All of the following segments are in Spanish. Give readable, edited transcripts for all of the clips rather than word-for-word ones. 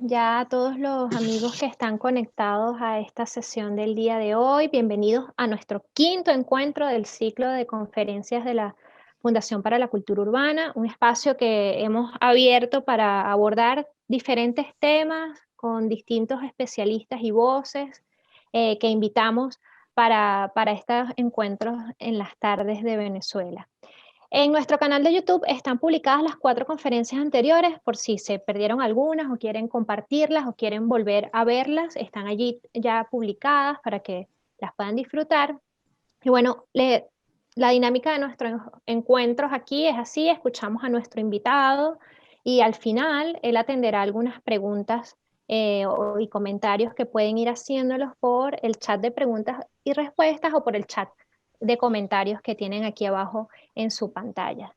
ya a todos los amigos que están conectados a esta sesión del día de hoy. Bienvenidos a nuestro quinto encuentro del ciclo de conferencias de la Fundación para la Cultura Urbana, un espacio que hemos abierto para abordar diferentes temas con distintos especialistas y voces que invitamos para estos encuentros en las tardes de Venezuela. En nuestro canal de YouTube están publicadas las 4 conferencias anteriores, por si se perdieron algunas o quieren compartirlas o quieren volver a verlas, están allí ya publicadas para que las puedan disfrutar. Y bueno, la dinámica de nuestros encuentros aquí es así, escuchamos a nuestro invitado y al final él atenderá algunas preguntas y comentarios que pueden ir haciéndolos por el chat de preguntas y respuestas o por el chat de comentarios que tienen aquí abajo en su pantalla.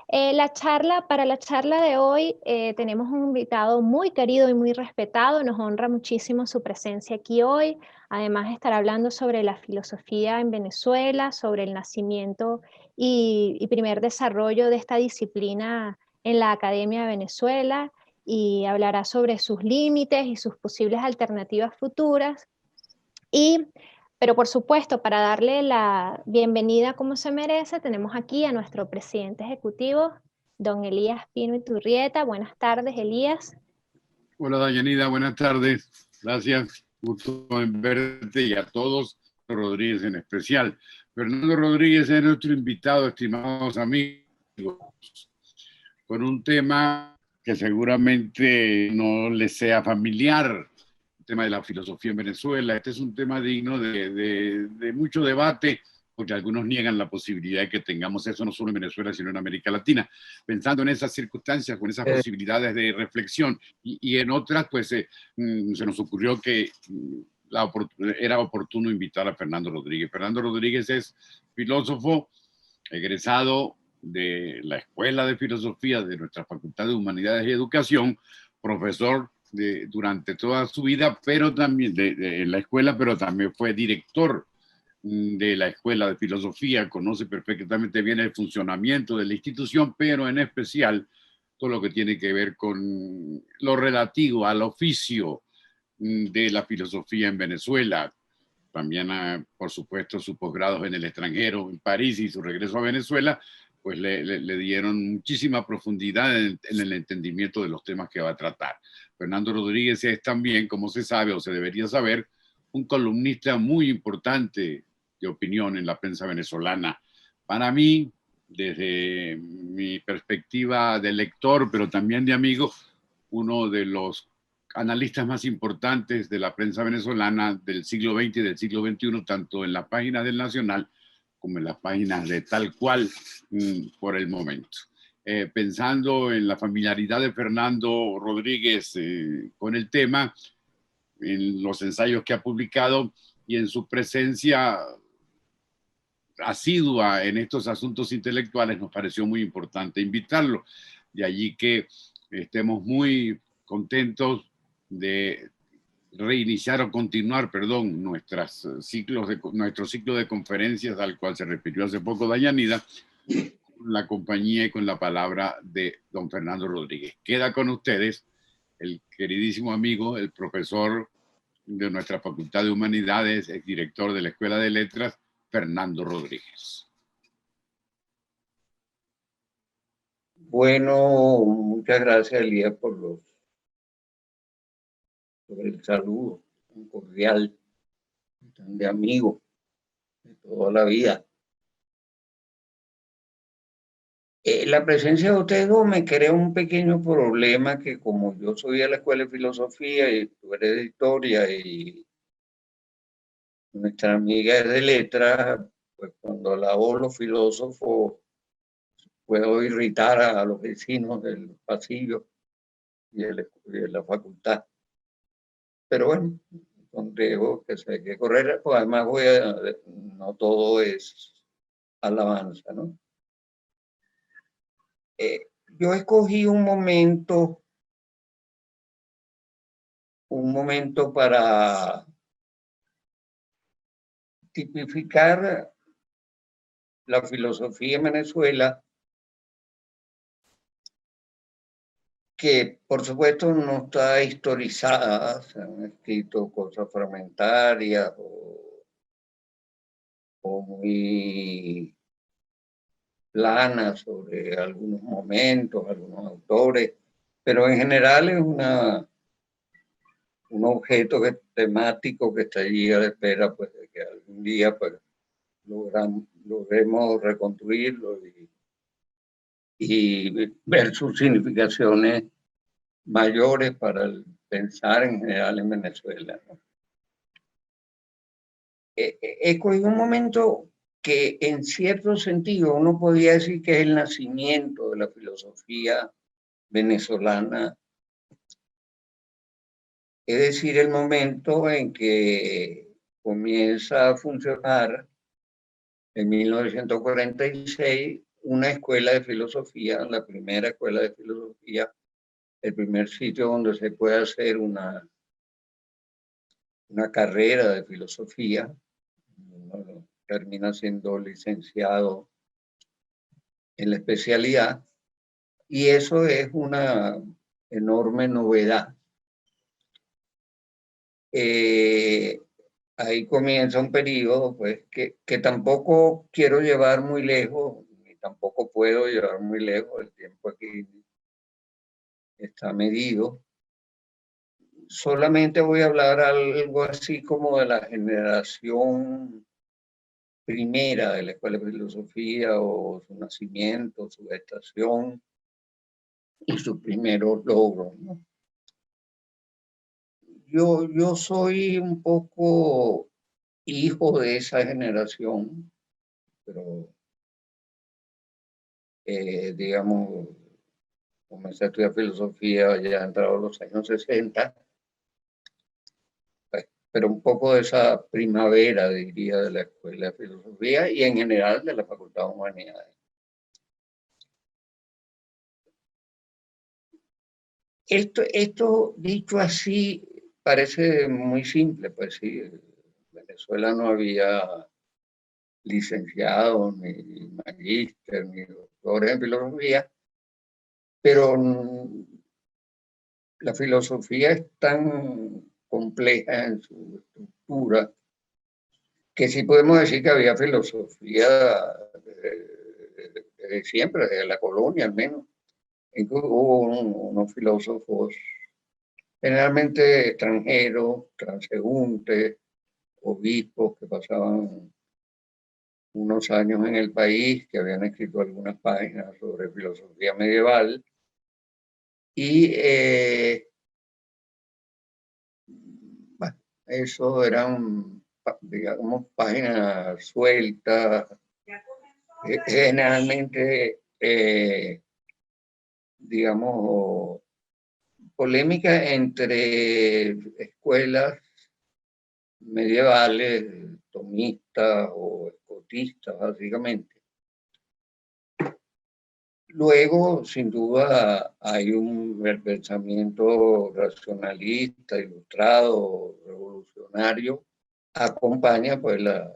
Para la charla de hoy tenemos un invitado muy querido y muy respetado, nos honra muchísimo su presencia aquí hoy. Además estará hablando sobre la filosofía en Venezuela, sobre el nacimiento y primer desarrollo de esta disciplina en la Academia de Venezuela y hablará sobre sus límites y sus posibles alternativas futuras. Pero por supuesto, para darle la bienvenida como se merece, tenemos aquí a nuestro presidente ejecutivo, don Elías Pino Iturrieta. Buenas tardes, Elías. Hola, Dayanida, buenas tardes. Gracias, gusto en verte y a todos, Rodríguez en especial. Fernando Rodríguez es nuestro invitado, estimados amigos, con un tema que seguramente no les sea familiar, el tema de la filosofía en Venezuela. Este es un tema digno de mucho debate, porque algunos niegan la posibilidad de que tengamos eso no solo en Venezuela, sino en América Latina. Pensando en esas circunstancias, con esas posibilidades de reflexión, y en otras, pues se nos ocurrió que era oportuno invitar a Fernando Rodríguez. Fernando Rodríguez es filósofo, egresado de la Escuela de Filosofía de nuestra Facultad de Humanidades y Educación, profesor durante toda su vida, pero también en la escuela, pero también fue director de la Escuela de Filosofía, conoce perfectamente bien el funcionamiento de la institución, pero en especial todo lo que tiene que ver con lo relativo al oficio de la filosofía en Venezuela. También, por supuesto, sus posgrados en el extranjero, en París, y su regreso a Venezuela, pues le dieron muchísima profundidad en el entendimiento de los temas que va a tratar. Fernando Rodríguez es también, como se sabe o se debería saber, un columnista muy importante de opinión en la prensa venezolana. Para mí, desde mi perspectiva de lector, pero también de amigo, uno de los analistas más importantes de la prensa venezolana del siglo XX y del siglo XXI, tanto en las páginas del Nacional como en las páginas de Tal Cual por el momento. Pensando en la familiaridad de Fernando Rodríguez con el tema, en los ensayos que ha publicado y en su presencia asidua en estos asuntos intelectuales, nos pareció muy importante invitarlo. De allí que estemos muy contentos de reiniciar o continuar, perdón, nuestro ciclo de conferencias al cual se refirió hace poco Dayanida, con la compañía y con la palabra de don Fernando Rodríguez. Queda con ustedes el queridísimo amigo, el profesor de nuestra Facultad de Humanidades, el director de la Escuela de Letras, Fernando Rodríguez. Bueno, muchas gracias, Elías, por el saludo tan cordial, tan de amigo de toda la vida. La presencia de ustedes dos me crea un pequeño problema, que como yo soy de la Escuela de Filosofía y tú eres de Historia y nuestra amiga es de Letras, pues cuando la voz los filósofos puedo irritar a los vecinos del pasillo y de la facultad. Pero bueno, son riesgos que se hay que correr, pues además no todo es alabanza, ¿no? Yo escogí un momento para tipificar la filosofía en Venezuela, que por supuesto no está historizada, se han escrito cosas fragmentarias o muy planas sobre algunos momentos, algunos autores, pero en general es un objeto temático que está allí a la espera pues, de que algún día pues, logremos reconstruirlo y ver sus significaciones mayores para el pensar en general en Venezuela, ¿no? Escogí un momento que en cierto sentido uno podría decir que es el nacimiento de la filosofía venezolana, es decir, el momento en que comienza a funcionar en 1946 una escuela de filosofía, la primera escuela de filosofía, el primer sitio donde se puede hacer una carrera de filosofía. Uno termina siendo licenciado en la especialidad, y eso es una enorme novedad. Ahí comienza un periodo pues, que tampoco quiero llevar muy lejos, ni tampoco puedo llevar muy lejos, el tiempo aquí está medido. Solamente voy a hablar algo así como de la generación primera de la Escuela de Filosofía, o su nacimiento, su gestación y sus primeros logros, ¿no? Yo soy un poco hijo de esa generación, pero digamos, comencé a estudiar filosofía ya entrado los años 60, pero un poco de esa primavera, diría, de la Escuela de Filosofía y en general de la Facultad de Humanidades. Esto dicho así parece muy simple, pues sí, en Venezuela no había licenciados, ni magíster, ni doctores en filosofía, pero la filosofía es tan compleja en su estructura que sí podemos decir que había filosofía desde siempre, desde la colonia al menos. Incluso hubo unos filósofos generalmente extranjeros, transeúntes, obispos que pasaban unos años en el país, que habían escrito algunas páginas sobre filosofía medieval. Y bueno, eso eran, digamos, páginas sueltas, generalmente, digamos, polémica entre escuelas medievales, tomistas o escotistas, básicamente. Luego, sin duda, hay un pensamiento racionalista, ilustrado, revolucionario, acompaña pues la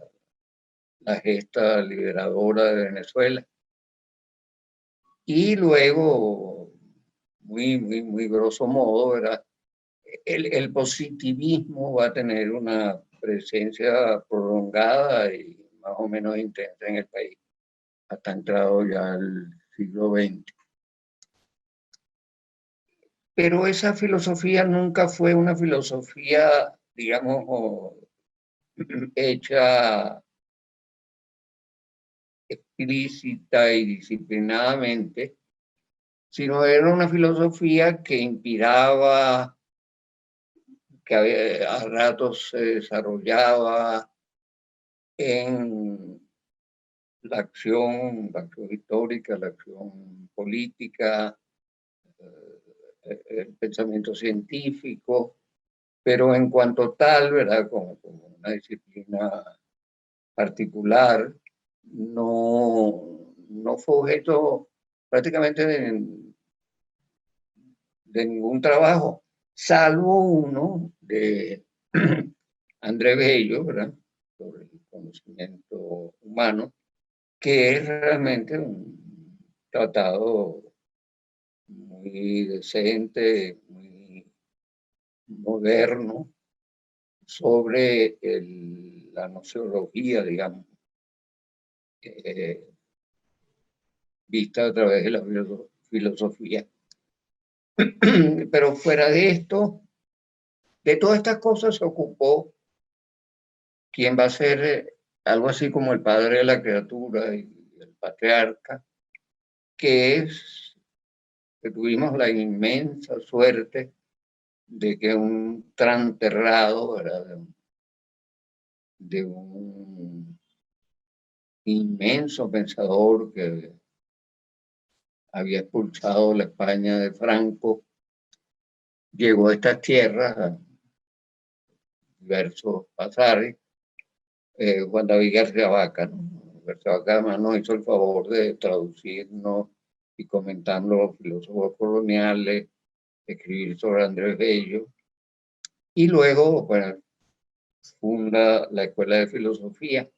gesta liberadora de Venezuela. Y luego, muy grosso modo, ¿verdad? El positivismo va a tener una presencia prolongada y más o menos intensa en el país, hasta entrado ya el siglo XX. Pero esa filosofía nunca fue una filosofía, digamos, hecha explícita y disciplinadamente, sino era una filosofía que inspiraba, que a ratos se desarrollaba en la acción histórica, la acción política, el pensamiento científico, pero en cuanto tal, ¿verdad? Como una disciplina particular, no fue objeto prácticamente de ningún trabajo, salvo uno de André Bello, ¿verdad? Sobre el conocimiento humano, que es realmente un tratado muy decente, muy moderno, sobre la nociología, digamos, eh, vista a través de la filosofía. Pero fuera de esto, de todas estas cosas se ocupó quien va a ser algo así como el padre de la criatura y el patriarca, que es que tuvimos la inmensa suerte de que un transterrado, ¿verdad? De un inmenso pensador que había expulsado la España de Franco, llegó a estas tierras a diversos pasajes, Juan David García Vaca, ¿no? García Vaca además nos hizo el favor de traducirnos y comentando los filósofos coloniales, escribir sobre Andrés Bello, y luego, bueno, funda la Escuela de Filosofía.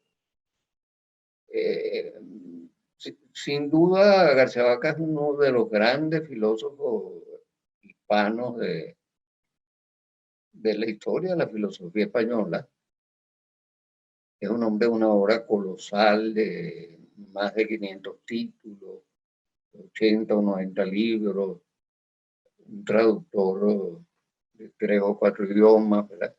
Sin duda, García Vaca es uno de los grandes filósofos hispanos de la historia de la filosofía española. Es un hombre de una obra colosal de más de 500 títulos, 80 o 90 libros, un traductor de 3 o 4 idiomas, ¿verdad?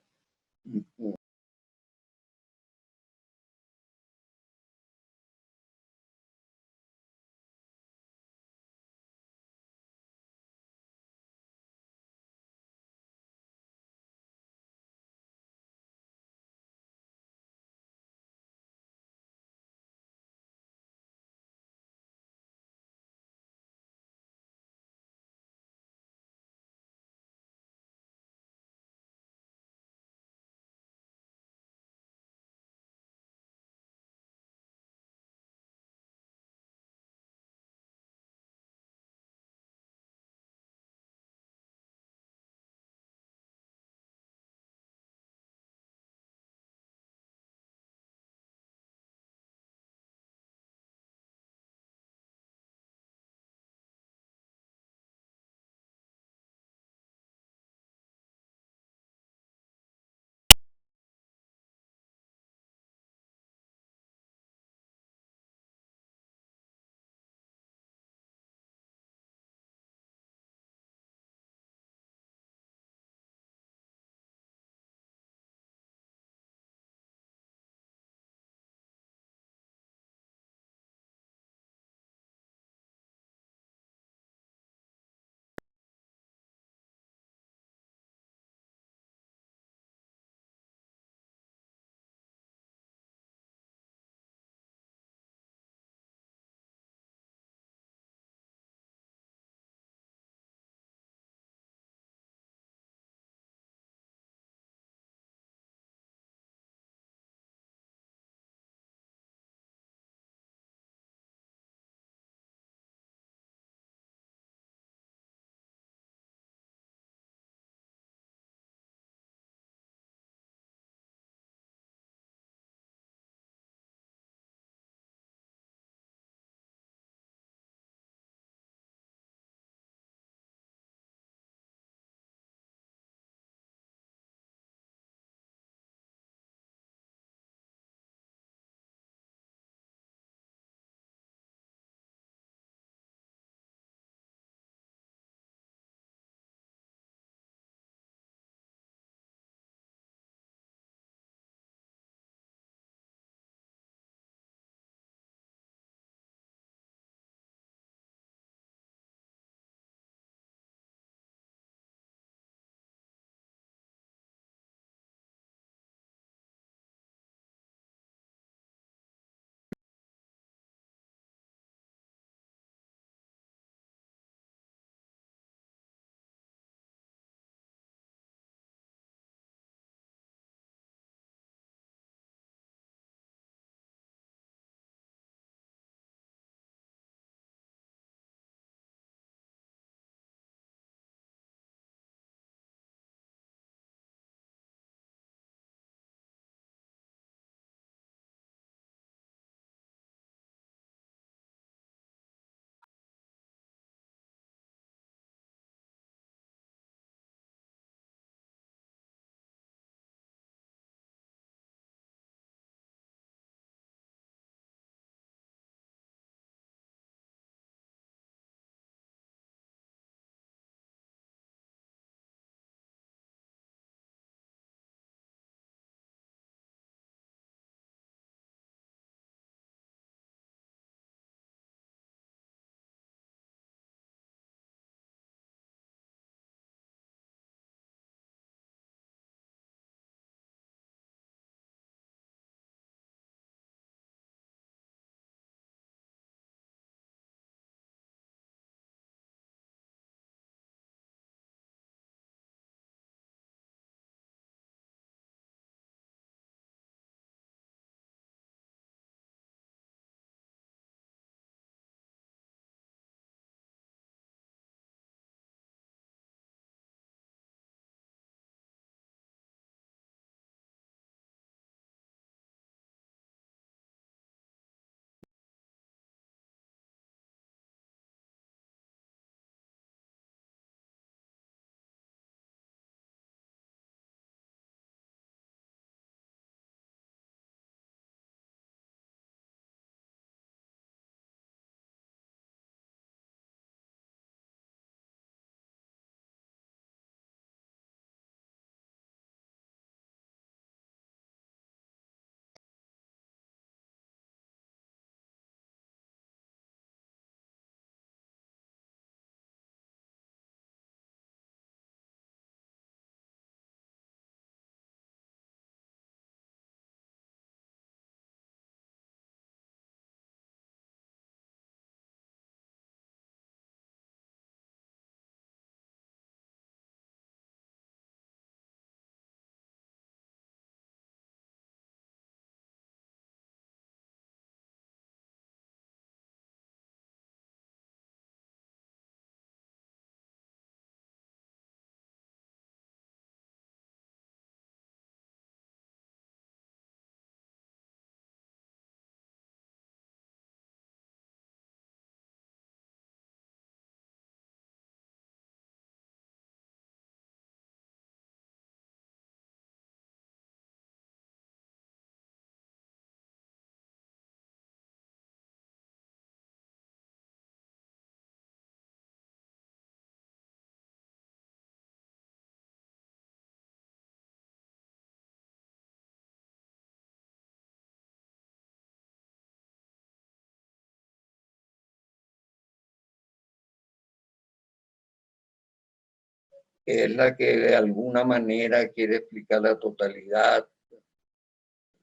es la que de alguna manera quiere explicar la totalidad,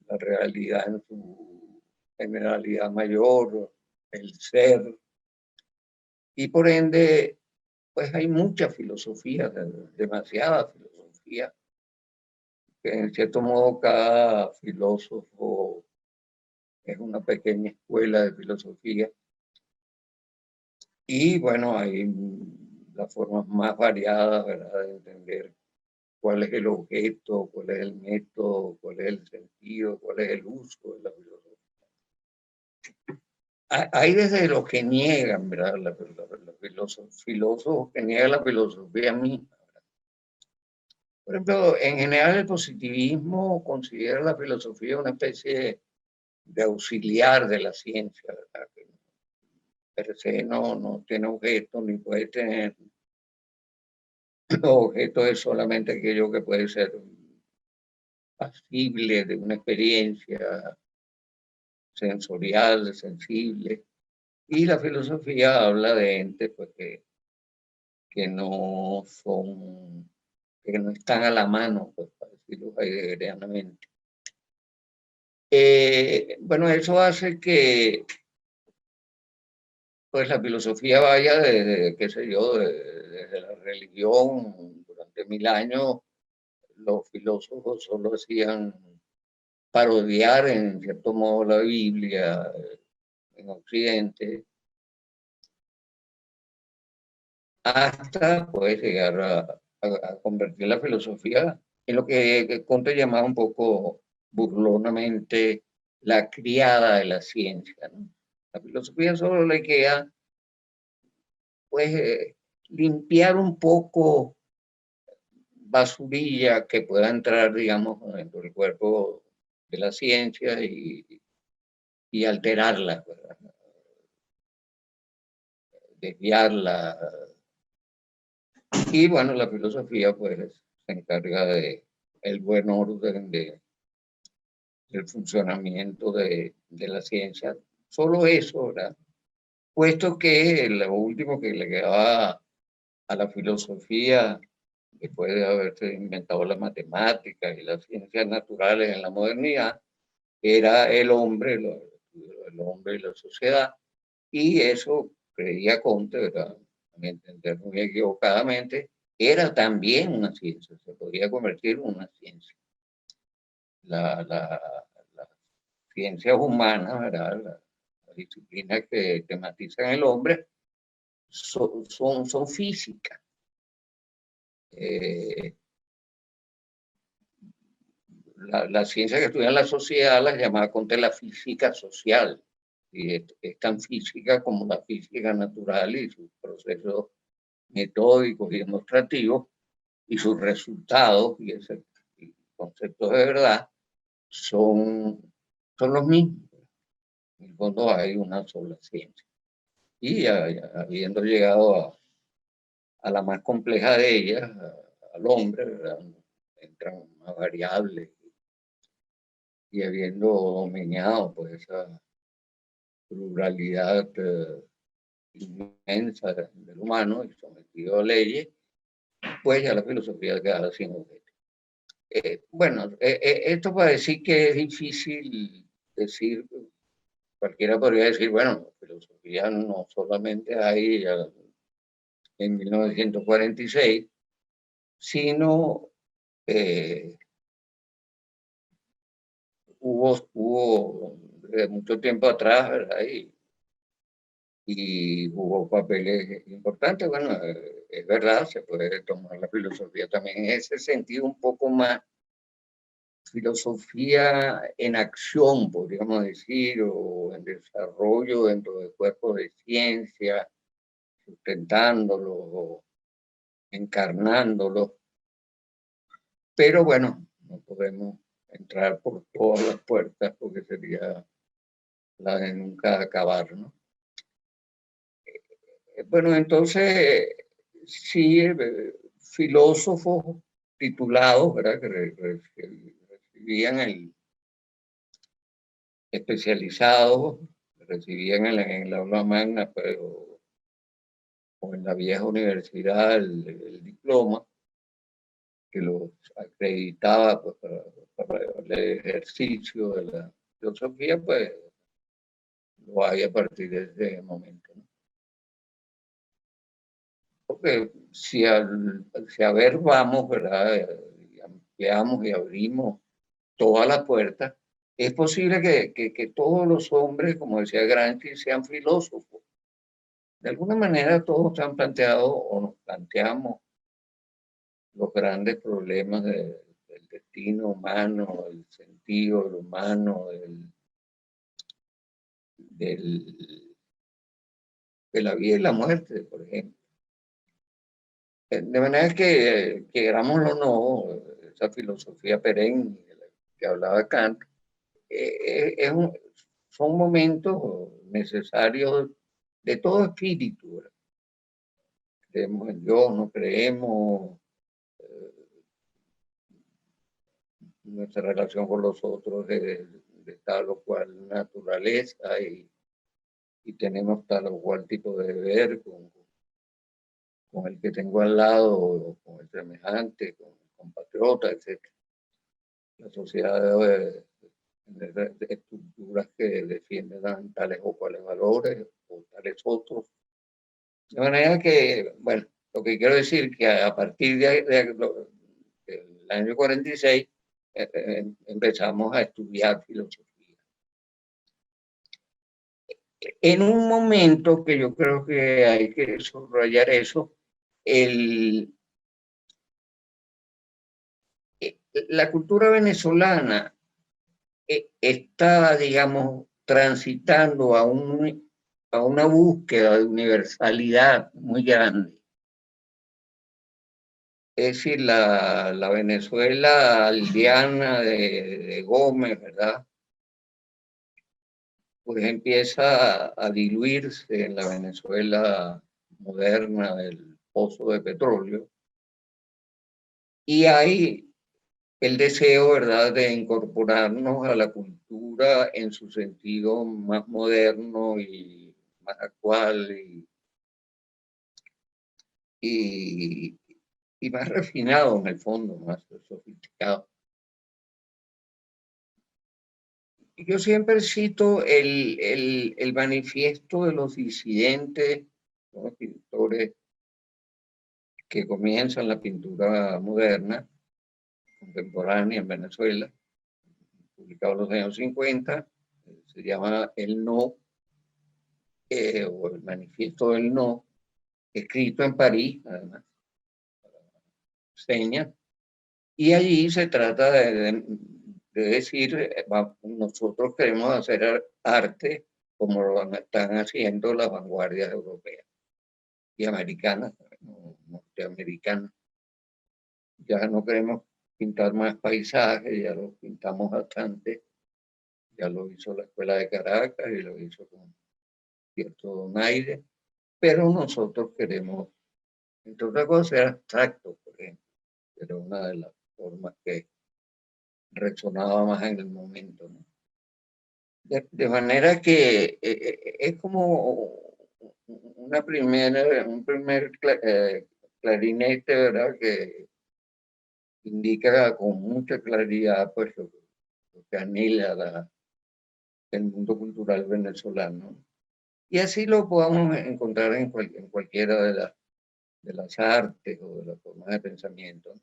la realidad en su generalidad mayor, el ser. Y por ende, pues hay mucha filosofía, demasiada filosofía, que en cierto modo cada filósofo es una pequeña escuela de filosofía. Y bueno, hay las formas más variadas, ¿verdad?, de entender cuál es el objeto, cuál es el método, cuál es el sentido, cuál es el uso de la filosofía. Hay desde los que niegan, ¿verdad?, los filósofos que niegan la filosofía misma. Por ejemplo, en general el positivismo considera la filosofía una especie de auxiliar de la ciencia, ¿verdad?, que per se no tiene objeto ni puede tener objeto, es solamente aquello que puede ser pasible de una experiencia sensorial, sensible. Y la filosofía habla de entes pues, que no son, que no están a la mano, pues, para decirlo heideggerianamente. Bueno, eso hace que pues la filosofía vaya desde, qué sé yo, desde la religión. Durante 1000 años los filósofos solo hacían parodiar en cierto modo la Biblia en Occidente, hasta pues llegar a convertir la filosofía en lo que Comte llamaba un poco burlonamente la criada de la ciencia, ¿no? La filosofía solo le queda pues limpiar un poco basurilla que pueda entrar, digamos, dentro del cuerpo de la ciencia y alterarla, ¿verdad?, desviarla. Y bueno, la filosofía pues se encarga de el buen orden del funcionamiento de la ciencia. Solo eso, ¿verdad? Puesto que lo último que le quedaba a la filosofía, después de haberse inventado las matemáticas y las ciencias naturales en la modernidad, era el hombre y la sociedad. Y eso creía Comte, ¿verdad?, a mi entender muy equivocadamente, era también una ciencia, se podía convertir en una ciencia. Las ciencias humanas, ¿verdad?, las disciplinas que tematizan el hombre, son físicas. La ciencia que estudia la sociedad la llamaba Comte la física social, y es tan física como la física natural y sus procesos metódicos y demostrativos y sus resultados y ese conceptos de verdad son los mismos. En el fondo hay una sola ciencia. Y habiendo llegado a la más compleja de ellas, al hombre, ¿verdad?, entran más variables, y habiendo dominado pues esa pluralidad inmensa del humano y sometido a leyes, pues ya la filosofía queda sin objeto. Bueno, esto para decir que es difícil decir, cualquiera podría decir, bueno, filosofía no solamente hay en 1946, sino hubo de mucho tiempo atrás, ¿verdad? Y jugó papeles importantes. Bueno, es verdad, se puede tomar la filosofía también en ese sentido un poco más filosofía en acción, podríamos decir, o en desarrollo dentro de cuerpos de ciencia, sustentándolo o encarnándolo. Pero bueno, no podemos entrar por todas las puertas porque sería la de nunca acabar, ¿no? Bueno, entonces, sí, filósofos titulados, ¿verdad?, que recibían especializados, recibían en la aula magna, pero, o en la vieja universidad el diploma, que los acreditaba pues, para el ejercicio de la filosofía, pues lo hay a partir de ese momento, ¿no? Porque si a ver vamos, ¿verdad? Y ampliamos y abrimos todas las puertas, es posible que todos los hombres, como decía Gramsci, sean filósofos. De alguna manera todos se han planteado o nos planteamos los grandes problemas del destino humano, el sentido del humano, de la vida y la muerte, por ejemplo. De manera que querámoslo o no, esa filosofía perenne que hablaba Kant, son momentos necesarios de todo espíritu, ¿verdad? Creemos en Dios, no creemos, nuestra relación con los otros de tal o cual naturaleza y tenemos tal o cual tipo de deber con el que tengo al lado, con el semejante, con el compatriota, etc. La sociedad debe tener estructuras que defienden tales o cuales valores o tales otros. De manera que, bueno, lo que quiero decir que a partir del año 46 empezamos a estudiar filosofía. En un momento que yo creo que hay que subrayar eso, la cultura venezolana está, digamos, transitando a una búsqueda de universalidad muy grande. Es decir, la Venezuela aldeana de Gómez, ¿verdad? Pues empieza a diluirse en la Venezuela moderna del pozo de petróleo. Y hay el deseo, ¿verdad?, de incorporarnos a la cultura en su sentido más moderno y más actual y más refinado en el fondo, más sofisticado. Yo siempre cito el manifiesto de los disidentes, los pintores que comienzan la pintura moderna, contemporánea en Venezuela, publicado en los años 50, se llama El No, o el Manifiesto del No, escrito en París, además, señas, y allí se trata de decir, nosotros queremos hacer arte como lo están haciendo las vanguardias europeas y americanas, norteamericanas. Ya no queremos pintar más paisajes, ya lo pintamos bastante. Ya lo hizo la Escuela de Caracas y lo hizo con cierto donaire, pero nosotros queremos, entre otras cosas, ser abstractos, por ejemplo. Era una de las formas que resonaba más en el momento, ¿no? De manera que es como un primer clarinete, ¿verdad?, que indica con mucha claridad pues, lo que anhela el mundo cultural venezolano. Y así lo podamos encontrar en cualquiera de las artes o de las formas de pensamiento.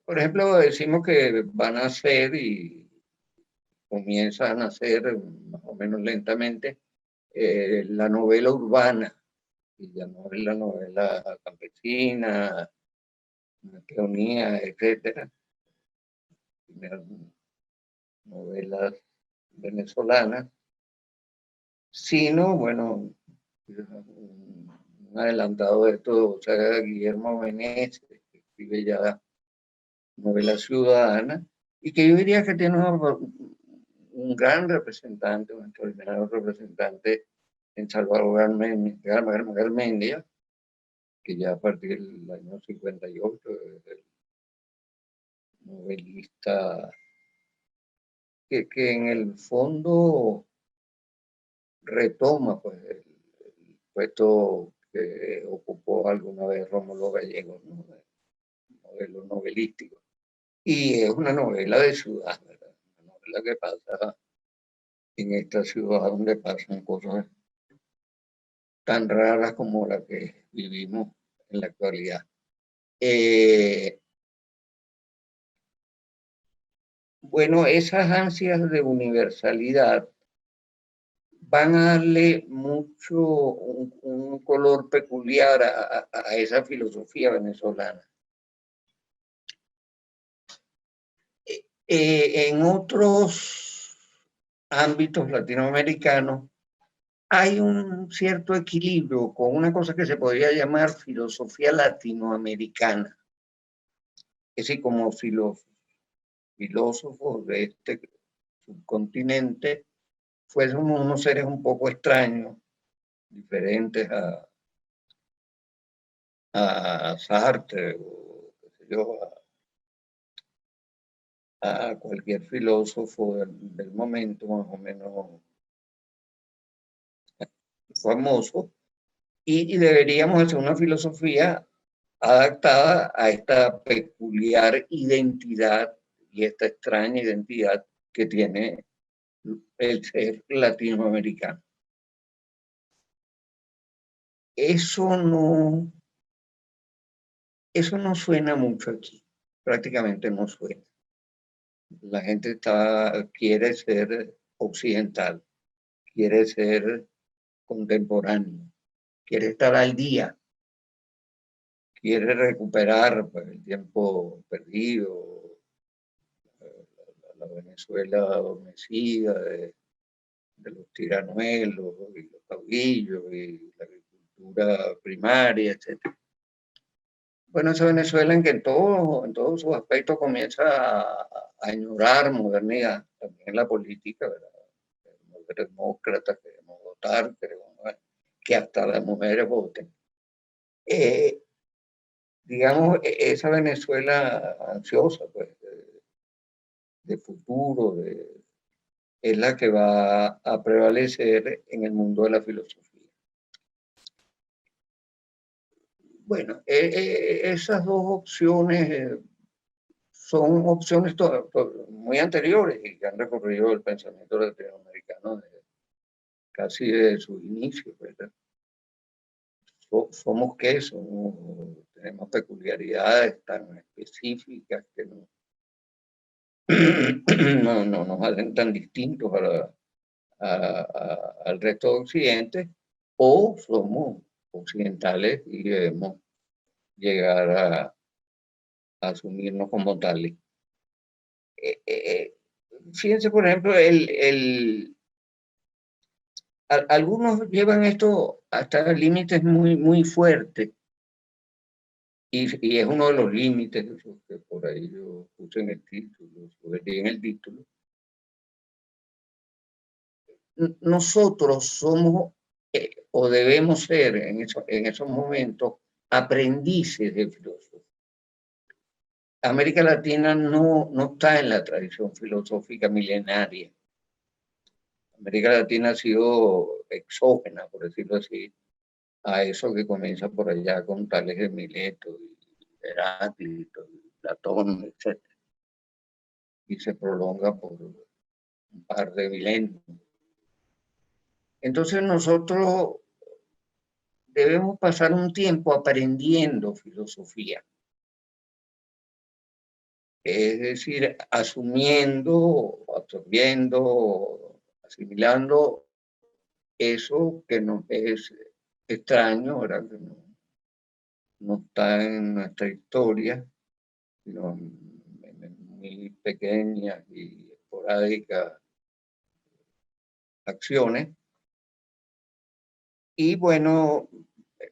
Por ejemplo, decimos que van a nacer y comienza a nacer más o menos lentamente la novela urbana, y ya no es la novela campesina, peonía, etcétera. Primeras novelas venezolanas, sino, bueno, un adelantado de esto, o sea, Guillermo Menéndez, que escribe ya novela ciudadana, y que yo diría que tiene un gran representante, un extraordinario representante en Salvador Garmendia, que ya a partir del año 58 es el novelista que en el fondo retoma pues, el puesto que ocupó alguna vez Rómulo Gallegos, ¿no?, modelo novelístico. Y es una novela de ciudad, ¿verdad? Una novela que pasa en esta ciudad donde pasan cosas tan raras como la que vivimos en la actualidad. Bueno, esas ansias de universalidad van a darle mucho, un color peculiar a esa filosofía venezolana. En otros ámbitos latinoamericanos hay un cierto equilibrio con una cosa que se podría llamar filosofía latinoamericana. Es decir, como filósofos de este subcontinente fuésemos unos seres un poco extraños, diferentes a Sartre o qué sé yo, a cualquier filósofo del momento más o menos famoso, y deberíamos hacer una filosofía adaptada a esta peculiar identidad y esta extraña identidad que tiene el ser latinoamericano. Eso no suena mucho aquí, prácticamente no suena. La gente quiere ser occidental, quiere ser contemporáneo, quiere estar al día, quiere recuperar pues, el tiempo perdido, la Venezuela adormecida de los tiranuelos y los caudillos y la agricultura primaria, etc. Bueno, esa Venezuela en que en todos sus aspectos comienza a añorar modernidad, también en la política, ¿verdad? Queremos ser demócratas, queremos votar, queremos que hasta las mujeres voten. Digamos, esa Venezuela ansiosa, pues, de futuro, es la que va a prevalecer en el mundo de la filosofía. Bueno, esas dos opciones son opciones muy anteriores y que han recorrido el pensamiento latinoamericano casi desde sus inicios, ¿verdad? ¿Somos qué? Tenemos peculiaridades tan específicas que no nos hacen tan distintos al resto de Occidente, o somos occidentales y debemos llegar a asumirnos como tales. Fíjense, por ejemplo, algunos llevan esto hasta límites muy fuertes, y es uno de los límites que por ahí yo puse en el título, sugerí en el título. Nosotros somos o debemos ser en esos momentos aprendices de filósofos. América Latina no está en la tradición filosófica milenaria. América Latina ha sido exógena, por decirlo así, a eso que comienza por allá con Tales de Mileto, y Heráclito, y Platón, etc. Y se prolonga por un par de milenios. Entonces nosotros debemos pasar un tiempo aprendiendo filosofía. Es decir, asumiendo, absorbiendo, asimilando eso que nos es extraño, ¿verdad? Que no está en nuestra historia, sino en muy pequeñas y esporádicas acciones. Y bueno,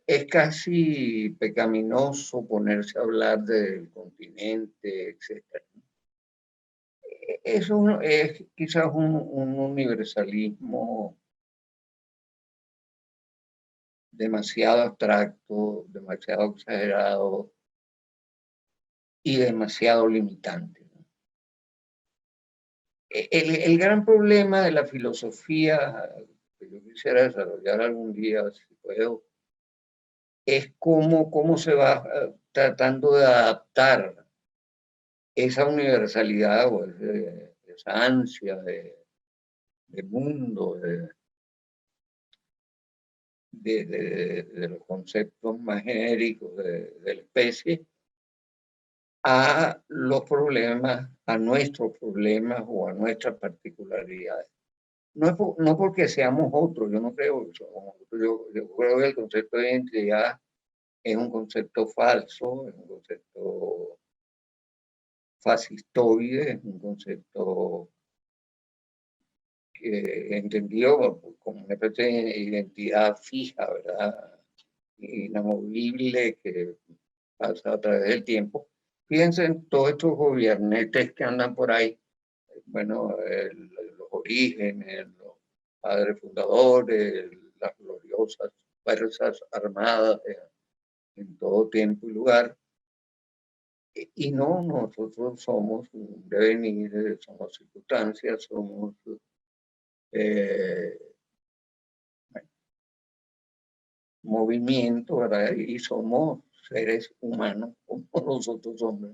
es casi pecaminoso ponerse a hablar del continente, etc. Eso es quizás un universalismo demasiado abstracto, demasiado exagerado y demasiado limitante. El gran problema de la filosofía que yo quisiera desarrollar algún día, si puedo, es cómo se va tratando de adaptar esa universalidad o esa ansia de mundo, de los conceptos más genéricos de la especie, a los problemas, a nuestros problemas o a nuestras particularidades. No porque seamos otros, yo no creo que somos otros, yo creo que el concepto de identidad es un concepto falso, es un concepto fascistoide, es un concepto entendido como una especie de identidad fija, ¿verdad? Inamovible, que pasa a través del tiempo. Fíjense en todos estos gobiernetes que andan por ahí, bueno, los orígenes, los padres fundadores, las gloriosas fuerzas armadas en todo tiempo y lugar. Y no, nosotros somos un devenir, somos circunstancias, somos movimiento, ¿verdad? Y somos seres humanos como nosotros somos.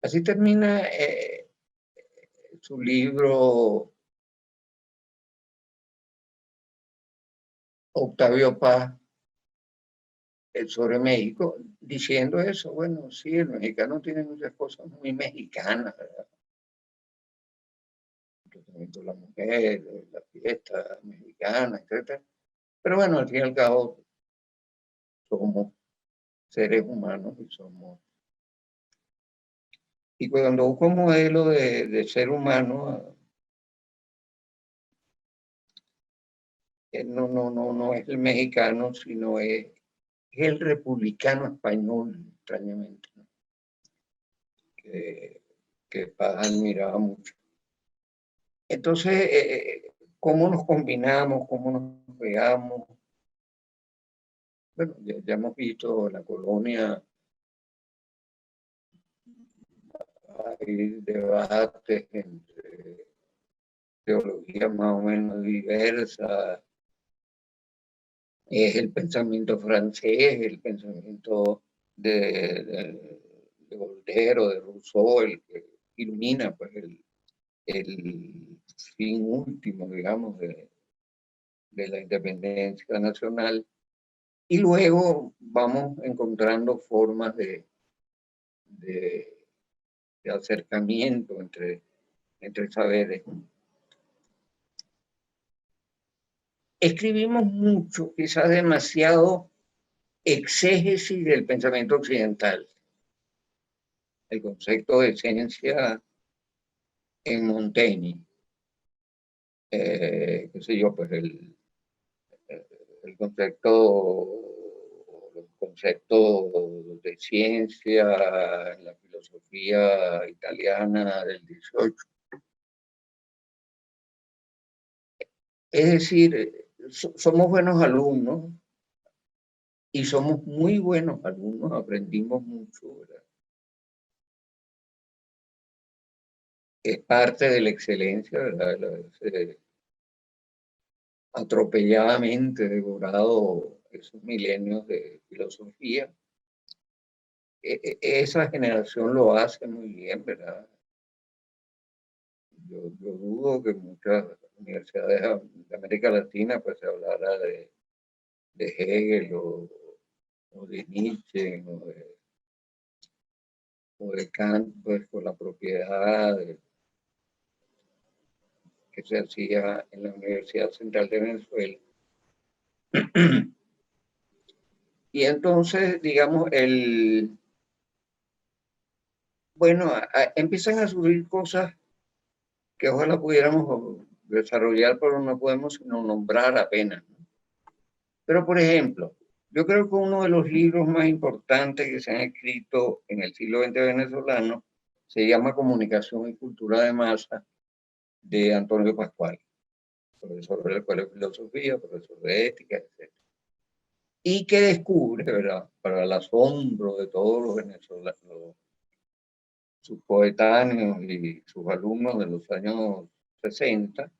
Así termina su libro Octavio Paz sobre México, diciendo eso. Bueno, sí, el mexicano tiene muchas cosas muy mexicanas, ¿verdad? La mujer, la fiesta mexicana, etc. Pero bueno, al fin y al cabo, somos seres humanos y somos. Y cuando busco un modelo de ser humano, no es el mexicano, sino es el republicano español, extrañamente, ¿no? que Paz admiraba mucho. Entonces, ¿cómo nos combinamos? ¿Cómo nos pegamos? Bueno, ya hemos visto la colonia, hay debates entre teologías más o menos diversas. Es el pensamiento francés, el pensamiento de Voltaire, de Rousseau, el que ilumina pues, el fin último, digamos, de la independencia nacional. Y luego vamos encontrando formas de acercamiento entre saberes. Escribimos mucho, quizás demasiado exégesis del pensamiento occidental. El concepto de esencia en Montaigne, qué sé yo, pues el los conceptos de ciencia en la filosofía italiana del 18. Es decir, somos buenos alumnos y somos muy buenos alumnos, aprendimos mucho, ¿verdad? Es parte de la excelencia, ¿verdad? Atropelladamente devorado esos milenios de filosofía. Esa generación lo hace muy bien, ¿verdad? Yo dudo que muchas universidades de América Latina pues se hablara de Hegel o de Nietzsche o de Kant, pues por la propiedad que se hacía en la Universidad Central de Venezuela. Y entonces, digamos, bueno, empiezan a surgir cosas que ojalá pudiéramos desarrollar, pero no podemos sino nombrar apenas, ¿no? Pero, por ejemplo, yo creo que uno de los libros más importantes que se han escrito en el siglo XX venezolano se llama Comunicación y Cultura de Masa, de Antonio Pascual, profesor de la Escuela de Filosofía, profesor de Ética, etc. Y que descubre, ¿verdad?, para el asombro de todos los venezolanos, sus coetáneos y sus alumnos de los años 60,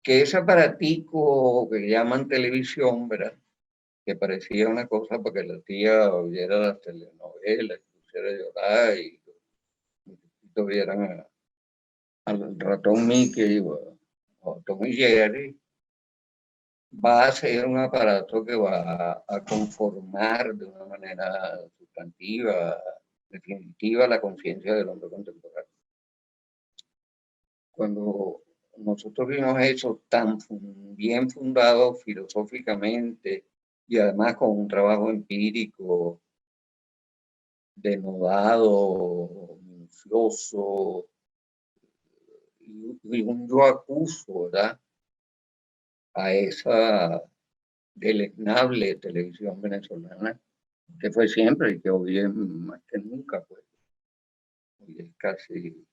que ese aparatico que llaman televisión, ¿verdad? Que parecía una cosa para que la tía oyera las telenovelas, pusiera a llorar y vieran al ratón Mickey o Tom y Jerry, va a ser un aparato que va a conformar de una manera sustantiva, definitiva, la conciencia del hombre contemporáneo. Cuando nosotros vimos eso tan bien fundado filosóficamente y además con un trabajo empírico denodado, minucioso, y un yo acuso, ¿verdad?, a esa deleznable televisión venezolana, que fue siempre y que hoy es más que nunca, pues, hoy es casi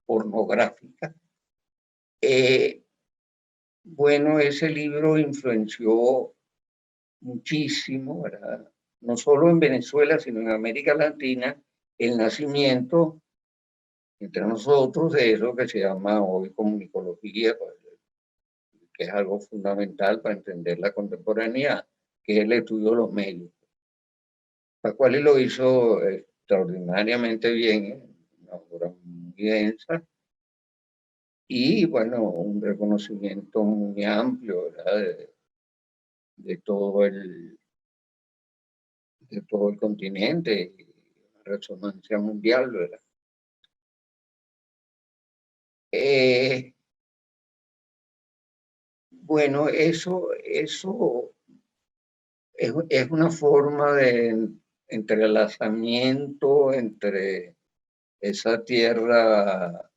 pornográfica. Bueno, ese libro influenció muchísimo, ¿verdad?, no solo en Venezuela, sino en América Latina, el nacimiento entre nosotros de eso que se llama hoy comunicología, pues, que es algo fundamental para entender la contemporaneidad, que es el estudio de los medios. Pascual lo hizo extraordinariamente bien, una obra muy densa, y bueno, un reconocimiento muy amplio, ¿verdad?, de todo el continente, y una resonancia mundial, ¿verdad? Bueno, eso es una forma de entrelazamiento entre esa tierra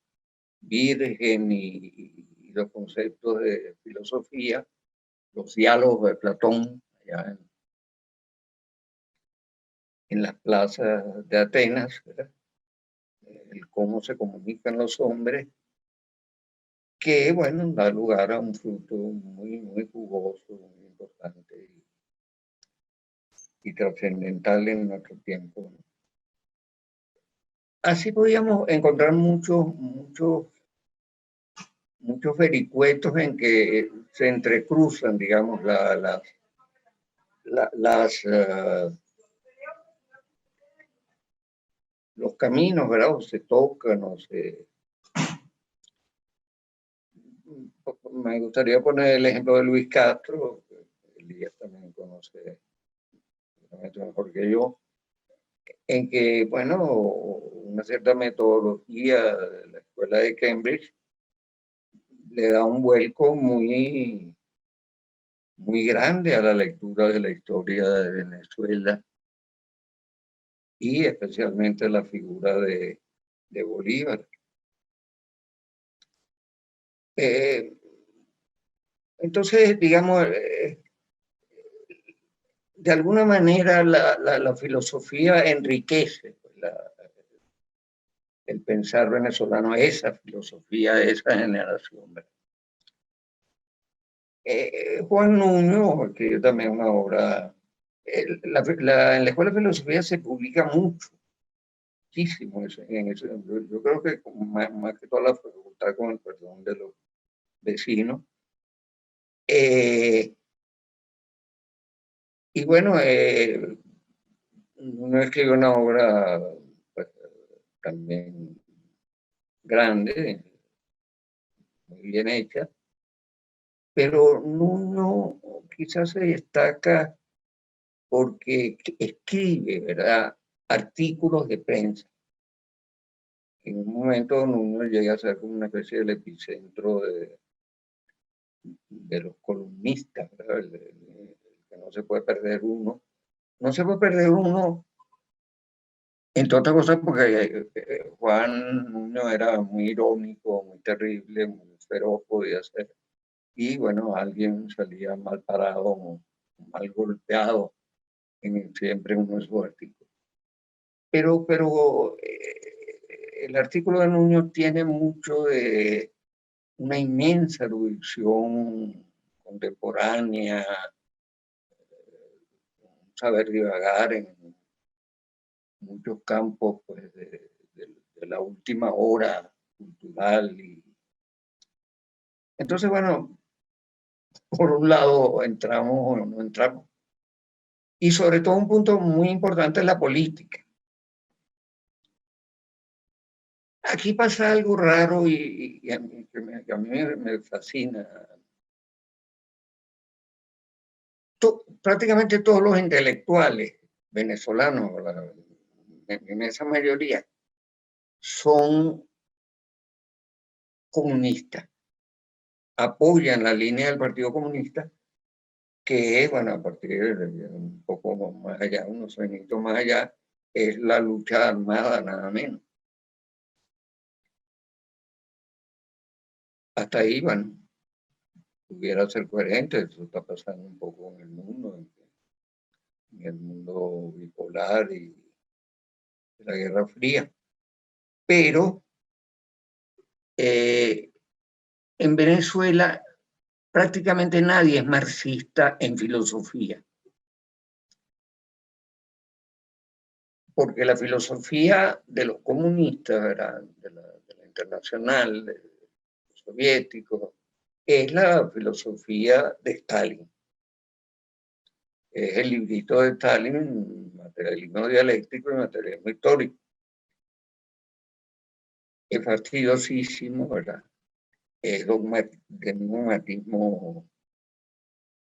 virgen y los conceptos de filosofía, los diálogos de Platón, allá en las plazas de Atenas, ¿verdad?, el cómo se comunican los hombres, que, bueno, da lugar a un fruto muy, muy jugoso, muy importante y trascendental en nuestro tiempo. Así podíamos encontrar muchos vericuetos en que se entrecruzan, digamos, los caminos, ¿verdad? O se tocan, me gustaría poner el ejemplo de Luis Castro, que Elías también conoce mejor que yo, en que, bueno, una cierta metodología de la escuela de Cambridge le da un vuelco muy grande a la lectura de la historia de Venezuela y especialmente la figura de Bolívar. Entonces, digamos, de alguna manera la filosofía enriquece el pensar venezolano, esa filosofía de esa generación. Juan Nuño escribió también una obra. En la Escuela de Filosofía se publica muchísimo en eso. Yo creo que más que toda la facultad, con el perdón de los vecinos. Y bueno, Nuño escribió una obra, pues, también grande, muy bien hecha, pero Nuño quizás se destaca porque escribe, ¿verdad?, artículos de prensa. En un momento Nuño llega a ser como una especie del epicentro de los columnistas, ¿verdad?, el que no se puede perder uno. No se puede perder uno, entre otras cosas, porque Juan Nuño era muy irónico, muy terrible, muy feroz, podía ser. Y bueno, alguien salía mal parado, mal golpeado, siempre en uno de sus artículos. Pero el artículo de Nuño tiene mucho de una inmensa erudición contemporánea, saber divagar en muchos campos, pues, de la última hora cultural Entonces, bueno, por un lado entramos o no entramos. Y sobre todo un punto muy importante es la política. Aquí pasa algo raro y a mí me fascina. Prácticamente todos los intelectuales venezolanos, en esa mayoría, son comunistas, apoyan la línea del Partido Comunista, que es, bueno, a partir de un poco más allá, unos añitos más allá, es la lucha armada, nada menos. Hasta ahí, bueno, pudiera ser coherente, eso está pasando un poco en el mundo, en el mundo bipolar y de la Guerra Fría. Pero en Venezuela prácticamente nadie es marxista en filosofía. Porque la filosofía de los comunistas, ¿verdad? De la internacional, de los soviéticos, es la filosofía de Stalin. Es el librito de Stalin, materialismo dialéctico y materialismo histórico. Es fastidiosísimo, ¿verdad? Es de un dogmatismo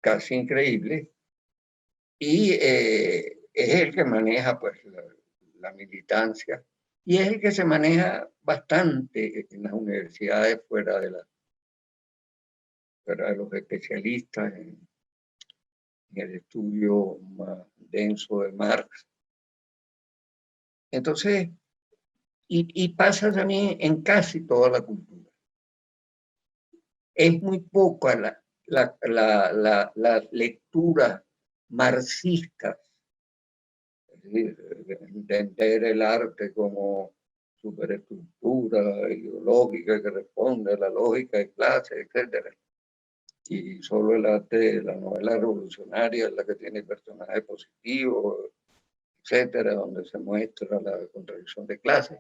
casi increíble y es el que maneja pues la militancia y es el que se maneja bastante en las universidades fuera de los especialistas en el estudio más denso de Marx. Entonces, y pasa también en casi toda la cultura. Es muy poca la lectura marxista, es decir, entender el arte como superestructura ideológica que responde a la lógica de clase, etc. Y solo el arte, la novela revolucionaria es la que tiene personajes positivos, etcétera, donde se muestra la contradicción de clases.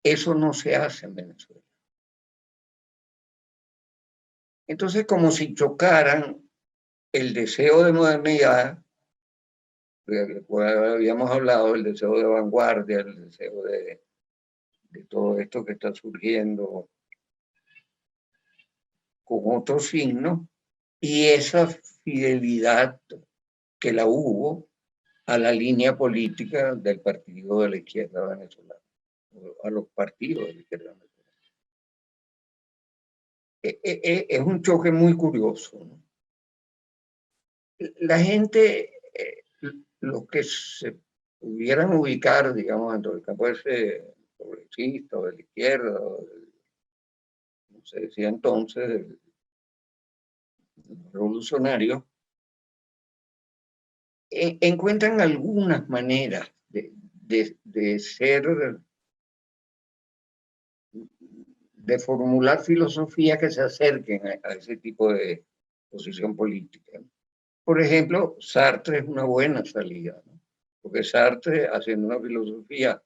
Eso no se hace en Venezuela. Entonces, como si chocaran el deseo de modernidad, habíamos hablado, el deseo de vanguardia, el deseo de todo esto que está surgiendo con otro signo, y esa fidelidad que la hubo a la línea política del partido de la izquierda venezolana, a los partidos de la izquierda venezolana. Es un choque muy curioso, ¿no? La gente, los que se pudieran ubicar, digamos, dentro del campo ese progresista o de la izquierda, como se decía entonces, revolucionarios, encuentran algunas maneras de ser, de formular filosofía que se acerquen a ese tipo de posición política. Por ejemplo, Sartre es una buena salida, ¿no? Porque Sartre, haciendo una filosofía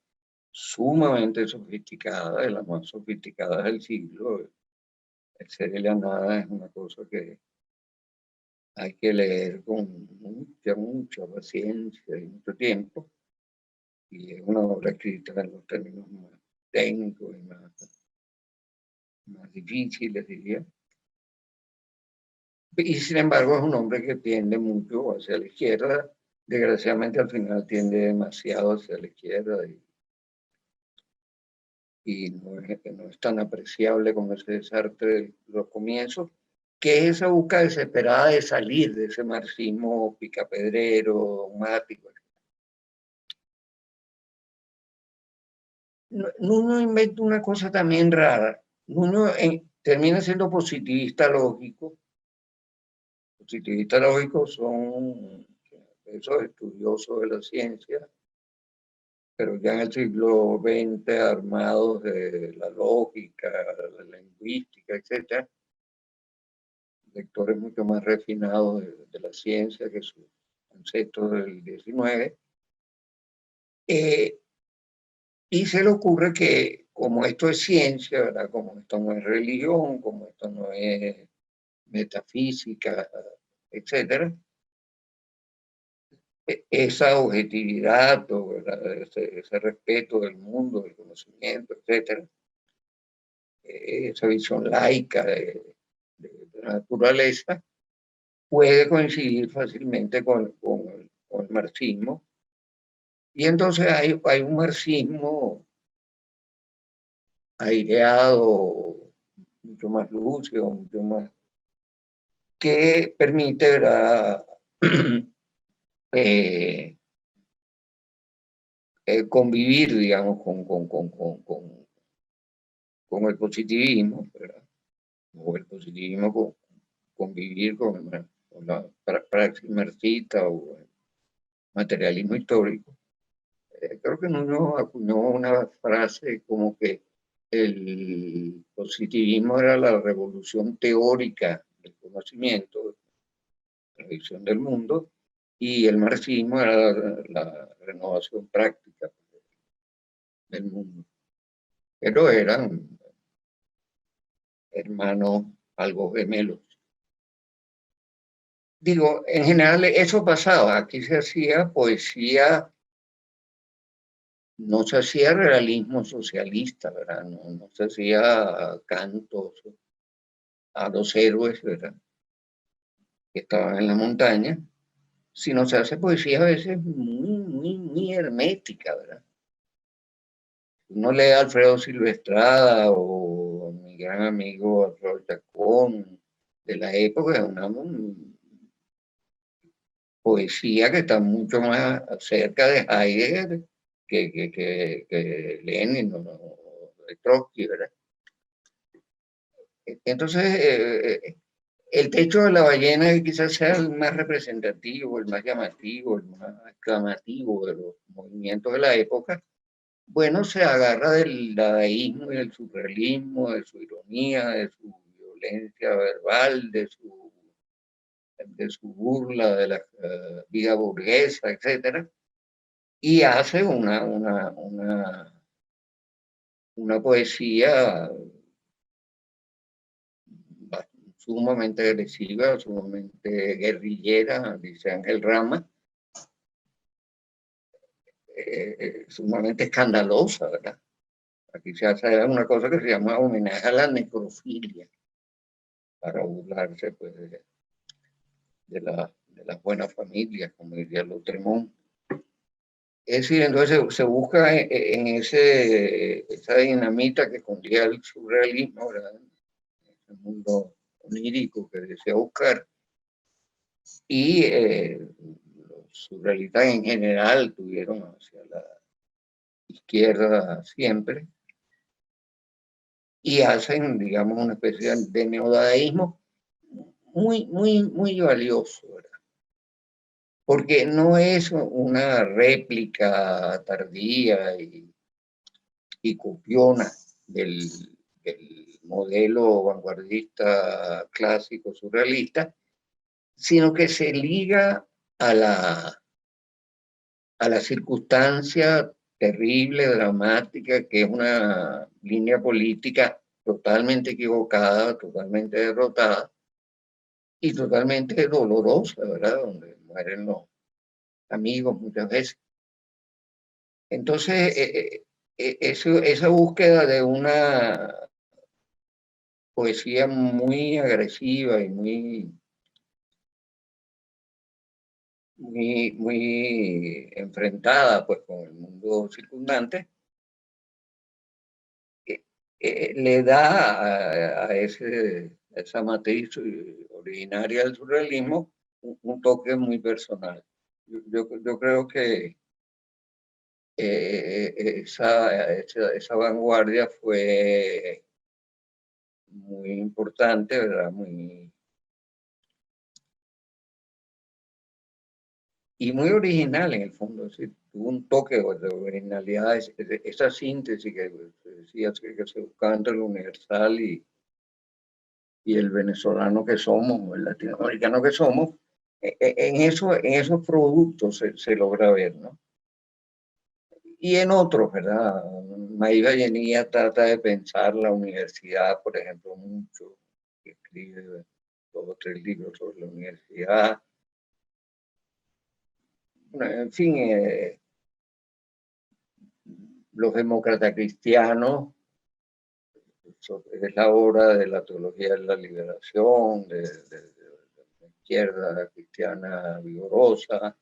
sumamente sofisticada, de las más sofisticadas del siglo, el Hegel a nada es una cosa que hay que leer con mucha paciencia y mucho tiempo, y es una obra escrita en los términos más técnicos y más difíciles, diría. Y sin embargo es un hombre que tiende mucho hacia la izquierda, desgraciadamente al final tiende demasiado hacia la izquierda y no es tan apreciable como ese Sartre de los comienzos, que es esa búsqueda desesperada de salir de ese marxismo picapedrero, dogmático. Nuno inventa una cosa también rara. Nuno termina siendo positivista lógico. Positivistas lógicos son esos estudiosos de la ciencia, pero ya en el siglo XX armados de la lógica, la lingüística, etc. Lectores mucho más refinados de la ciencia que sus ancestros del XIX. Y se le ocurre que como esto es ciencia, ¿verdad? Como esto no es religión, como esto no es metafísica, etcétera, esa objetividad, ese respeto del mundo, del conocimiento, etcétera, esa visión laica de la naturaleza, puede coincidir fácilmente con el marxismo. Y entonces hay un marxismo aireado, mucho más lúcido, mucho más, que permite, ¿verdad? Convivir, digamos, con el positivismo, ¿verdad? O el positivismo convivir con la praxis marxista o el materialismo histórico. Creo que Nuño acuñó una frase como que el positivismo era la revolución teórica del conocimiento, la visión del mundo, y el marxismo era la renovación práctica del mundo. Pero eran hermanos algo gemelos. Digo, en general eso pasaba. Aquí se hacía poesía, no se hacía realismo socialista, ¿verdad? No se hacía cantos a los héroes, ¿verdad? Que estaban en la montaña, sino se hace poesía a veces muy hermética, ¿verdad? Uno lee a Alfredo Silvestrada o mi gran amigo Alfredo Chacón de la época, es una poesía que está mucho más cerca de Heidegger que Lenin o de Trotsky, ¿verdad? Entonces, el techo de la ballena quizás sea el más representativo, el más llamativo, el más exclamativo de los movimientos de la época. Bueno, se agarra del dadaísmo y del surrealismo, de su ironía, de su violencia verbal, de su burla de la vida burguesa, etcétera, y hace una poesía sumamente agresiva, sumamente guerrillera, dice Ángel Rama, sumamente escandalosa, ¿verdad? Aquí se hace una cosa que se llama homenaje a la necrofilia, para burlarse pues, de las buenas familias, como diría Lautremont. Es decir, entonces se busca en esa dinamita que escondía el surrealismo, ¿verdad? El mundo onírico que desea buscar. Y los surrealistas en general tuvieron hacia la izquierda siempre y hacen, digamos, una especie de neodadaísmo muy valioso, ¿verdad? Porque no es una réplica tardía y copiona del modelo vanguardista clásico surrealista, sino que se liga a la circunstancia terrible, dramática, que es una línea política totalmente equivocada, totalmente derrotada y totalmente dolorosa, ¿verdad? Donde mueren los amigos muchas veces. Entonces, esa búsqueda de una poesía muy agresiva y muy enfrentada pues, con el mundo circundante, le da a esa matriz originaria del surrealismo un toque muy personal. Yo creo que esa vanguardia fue muy importante, ¿verdad? Y muy original en el fondo, ¿sí? Tuvo un toque de originalidad, esa síntesis que decía que se buscaba entre lo universal y el venezolano que somos, el latinoamericano que somos, en esos productos se logra ver, ¿no? y en otros, ¿verdad? Maíz Vallenilla trata de pensar la universidad, por ejemplo, mucho, escribe 2 o 3 libros sobre la universidad. Bueno, en fin, los demócratas cristianos, es la obra de la teología de la liberación, de la izquierda cristiana vigorosa.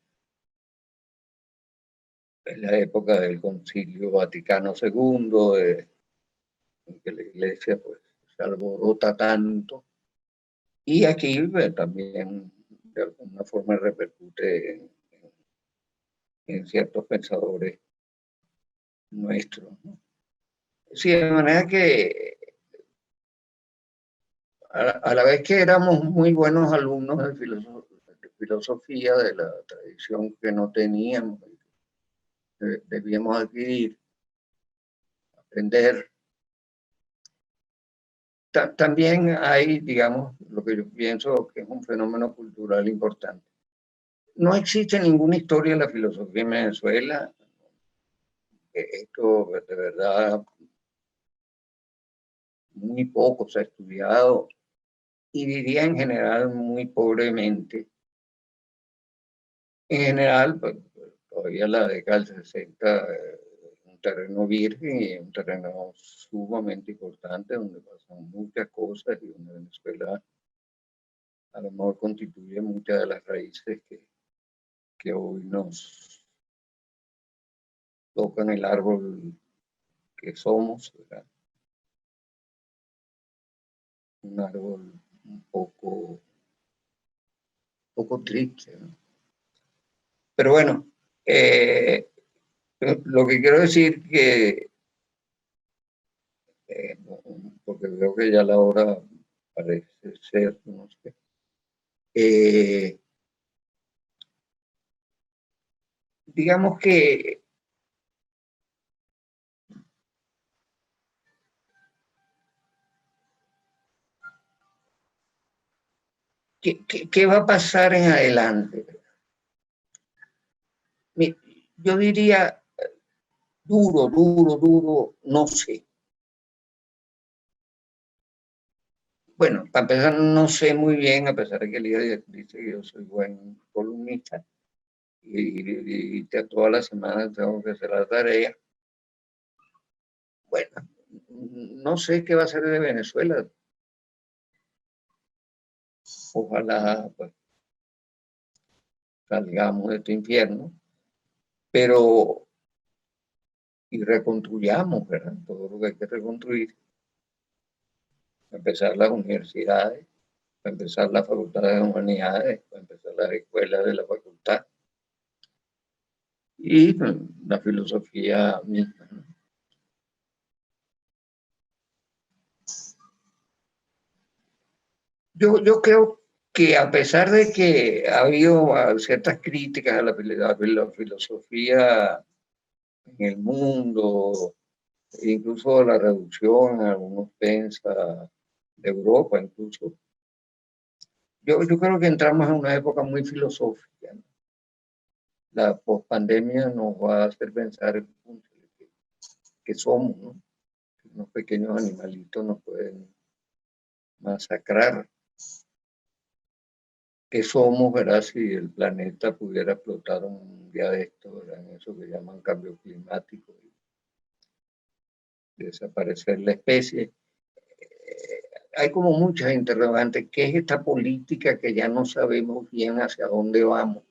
Es la época del Concilio Vaticano II, en que la Iglesia pues, se alborota tanto. Y aquí también de alguna forma repercute en ciertos pensadores nuestros, ¿no? Sí, de manera que a la vez que éramos muy buenos alumnos de filosofía, de la tradición que no teníamos, debíamos adquirir, aprender. También hay, digamos, lo que yo pienso que es un fenómeno cultural importante. No existe ninguna historia de la filosofía en Venezuela. Esto de verdad muy poco se ha estudiado y diría en general muy pobremente. En general, pues, todavía la década del 60 es un terreno virgen y un terreno sumamente importante donde pasan muchas cosas y donde Venezuela a lo mejor constituye muchas de las raíces que hoy nos tocan el árbol que somos, ¿verdad? Un árbol un poco triste, ¿no? Pero bueno, lo que quiero decir que, porque veo que ya la hora parece ser, no sé, digamos ¿qué va a pasar en adelante? Yo diría duro, no sé. Bueno, para empezar, no sé muy bien, a pesar de que Lidia dice que yo soy buen columnista y todas las semanas tengo que hacer la tarea. Bueno, no sé qué va a ser de Venezuela. Ojalá pues, salgamos de este infierno, pero y reconstruyamos, ¿verdad? Todo lo que hay que reconstruir. Para empezar las universidades, para empezar las facultades de humanidades, para empezar las escuelas de la facultad y la filosofía misma, ¿no? Yo creo que a pesar de que ha habido ciertas críticas a la filosofía en el mundo, incluso a la reducción, algunos piensan de Europa incluso, yo creo que entramos en una época muy filosófica, ¿no? La pospandemia nos va a hacer pensar que somos, ¿no? Que unos pequeños animalitos nos pueden masacrar. ¿Qué somos, verdad? Si el planeta pudiera explotar un día de esto, ¿verdad? En eso que llaman cambio climático, y desaparecer la especie. Hay como muchas interrogantes. ¿Qué es esta política que ya no sabemos bien hacia dónde vamos?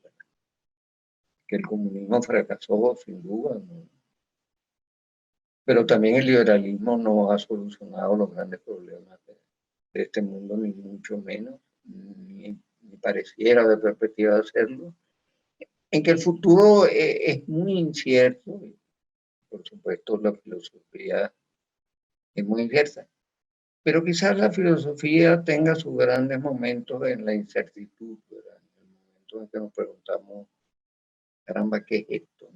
Que el comunismo fracasó, sin duda, ¿no? Pero también el liberalismo no ha solucionado los grandes problemas de este mundo, ni mucho menos, ni pareciera de perspectiva de hacerlo. En que el futuro es muy incierto, y por supuesto la filosofía es muy incierta, pero quizás la filosofía tenga sus grandes momentos en la incertidumbre, ¿verdad? En el momento en que nos preguntamos, caramba, ¿qué es esto?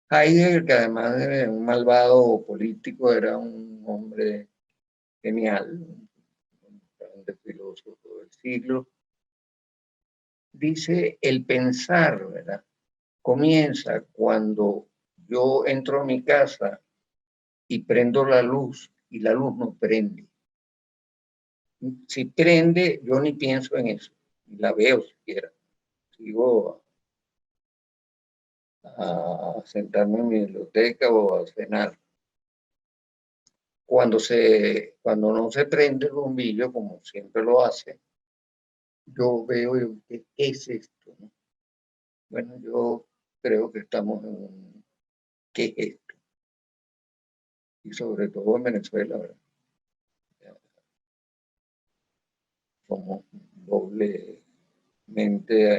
Heidegger, que además de un malvado político, era un hombre genial, un grande filósofo del siglo, dice el pensar, ¿verdad? comienza cuando yo entro a mi casa y prendo la luz y la luz no prende. Si prende, yo ni pienso en eso, ni la veo siquiera. Sigo a sentarme en mi biblioteca o a cenar. Cuando no se prende el bombillo, como siempre lo hace, yo veo, ¿qué es esto? Bueno, yo creo que estamos en un ¿qué es esto? Y sobre todo en Venezuela, ¿verdad? Somos doblemente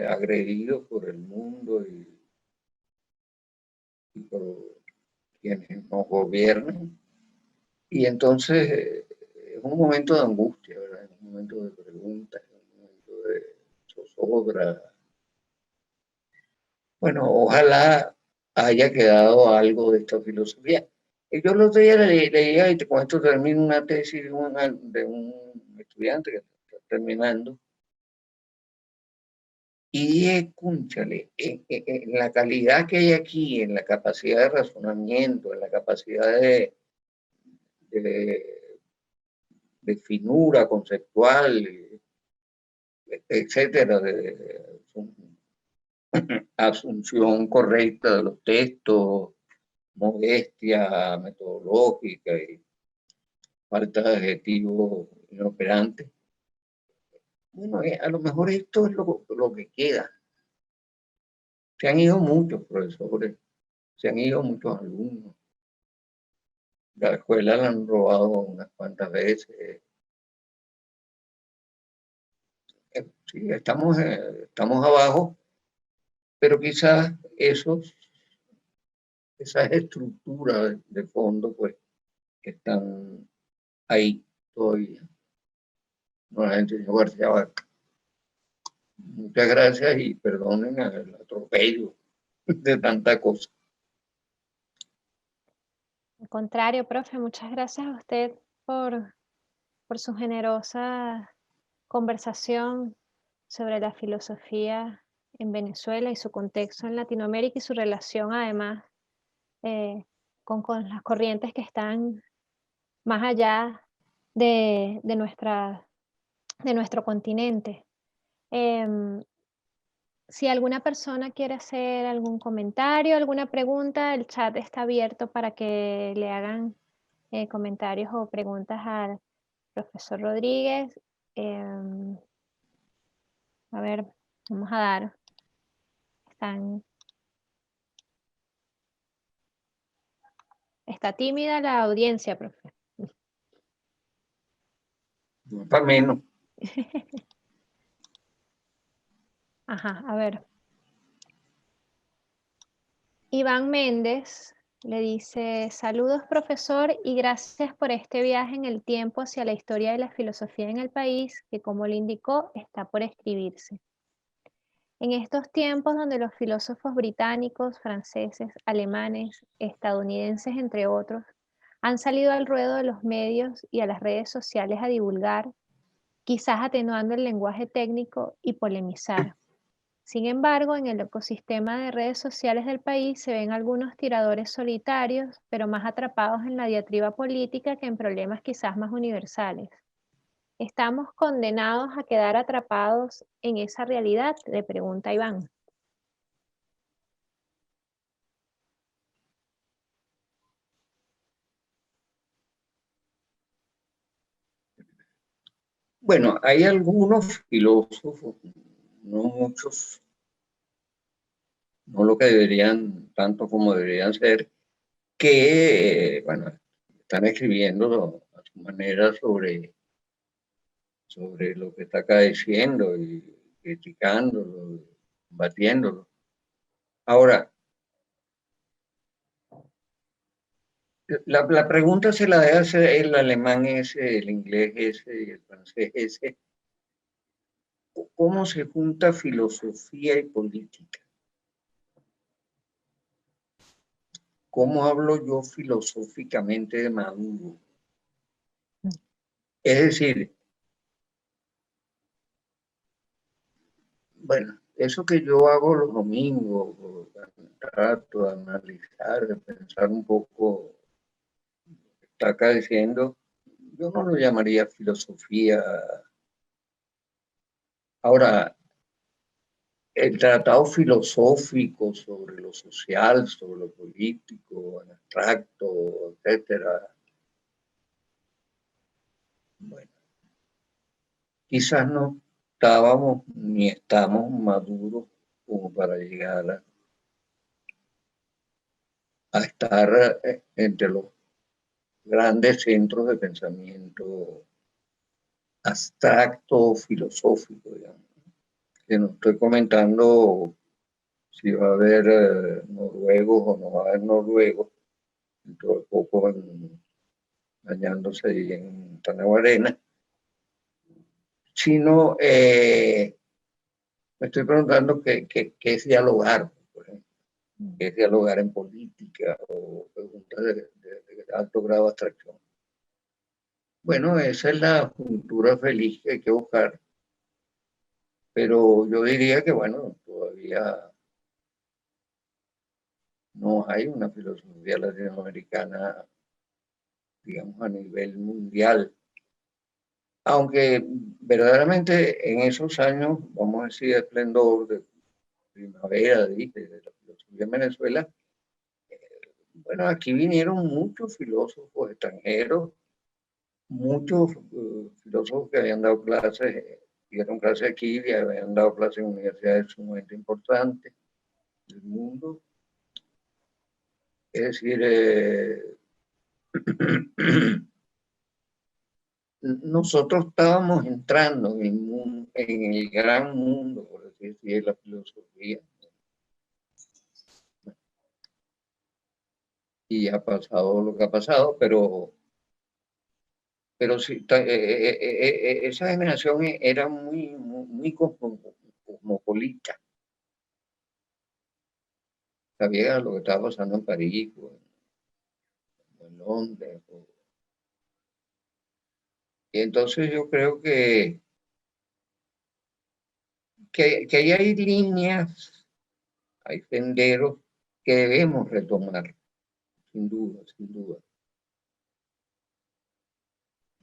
agredidos por el mundo y por quienes nos gobiernan. Y entonces es un momento de angustia, ¿verdad? Es un momento de preguntas, es un momento de zozobra. Bueno, ojalá haya quedado algo de esta filosofía. Yo el otro día leía, y con esto termino, una tesis de un estudiante que está terminando, y escúchale, en la calidad que hay aquí, en la capacidad de razonamiento, en la capacidad de finura conceptual, etcétera, de asunción correcta de los textos, modestia metodológica y falta de adjetivos inoperantes. Bueno, a lo mejor esto es lo que queda. Se han ido muchos profesores, se han ido muchos alumnos. La escuela la han robado unas cuantas veces. Sí, estamos abajo, pero quizás esas estructuras de fondo, pues, están ahí todavía. No la gente de García Vaca. Muchas gracias y perdonen el atropello de tanta cosa. Al contrario, profe, muchas gracias a usted por su generosa conversación sobre la filosofía en Venezuela y su contexto en Latinoamérica y su relación además eh, con las corrientes que están más allá de nuestro continente. Si alguna persona quiere hacer algún comentario, alguna pregunta, el chat está abierto para que le hagan comentarios o preguntas al profesor Rodríguez. A ver, vamos a dar. Está tímida la audiencia, profe. No para menos. Ajá, a ver. Iván Méndez le dice, saludos profesor y gracias por este viaje en el tiempo hacia la historia de la filosofía en el país, que como le indicó, está por escribirse. En estos tiempos donde los filósofos británicos, franceses, alemanes, estadounidenses, entre otros, han salido al ruedo de los medios y a las redes sociales a divulgar, quizás atenuando el lenguaje técnico y polemizar. Sin embargo, en el ecosistema de redes sociales del país se ven algunos tiradores solitarios, pero más atrapados en la diatriba política que en problemas quizás más universales. ¿Estamos condenados a quedar atrapados en esa realidad?, le pregunta Iván. Bueno, hay algunos filósofos, no muchos, no lo que deberían, tanto como deberían ser, que, bueno, están escribiendo a su manera sobre lo que está acaeciendo y criticándolo, combatiéndolo. Ahora, la pregunta se la debe hacer el alemán ese, el inglés ese y el francés ese. ¿Cómo se junta filosofía y política? ¿Cómo hablo yo filosóficamente de Maduro? Es decir, bueno, eso que yo hago los domingos, trato de analizar, de pensar un poco, está acá diciendo, yo no lo llamaría filosofía. Ahora, el tratado filosófico sobre lo social, sobre lo político, en abstracto, etcétera, bueno, quizás no estábamos ni estamos maduros como para llegar a estar entre los grandes centros de pensamiento abstracto, filosófico, digamos. Que no estoy comentando si va a haber noruegos o no va a haber noruegos, dentro de poco bañándose ahí en Tanaguarena, sino me estoy preguntando qué es dialogar, por ejemplo, qué es dialogar en política o preguntas de alto grado de abstracción. Bueno, esa es la cultura feliz que hay que buscar, pero yo diría que, bueno, todavía no hay una filosofía latinoamericana, digamos, a nivel mundial. Aunque verdaderamente en esos años, vamos a decir, de esplendor, de primavera, de la filosofía en Venezuela, bueno, aquí vinieron muchos filósofos extranjeros, muchos filósofos que habían dado clases, dieron clases aquí y habían dado clases en universidades sumamente importantes del mundo. Es decir, nosotros estábamos entrando en el gran mundo, por así decir, de la filosofía. Y ha pasado lo que ha pasado, pero sí, esa generación era muy cosmopolita. Sabía lo que estaba pasando en París o en Londres. Y entonces yo creo que ahí hay líneas, hay senderos que debemos retomar, sin duda, sin duda.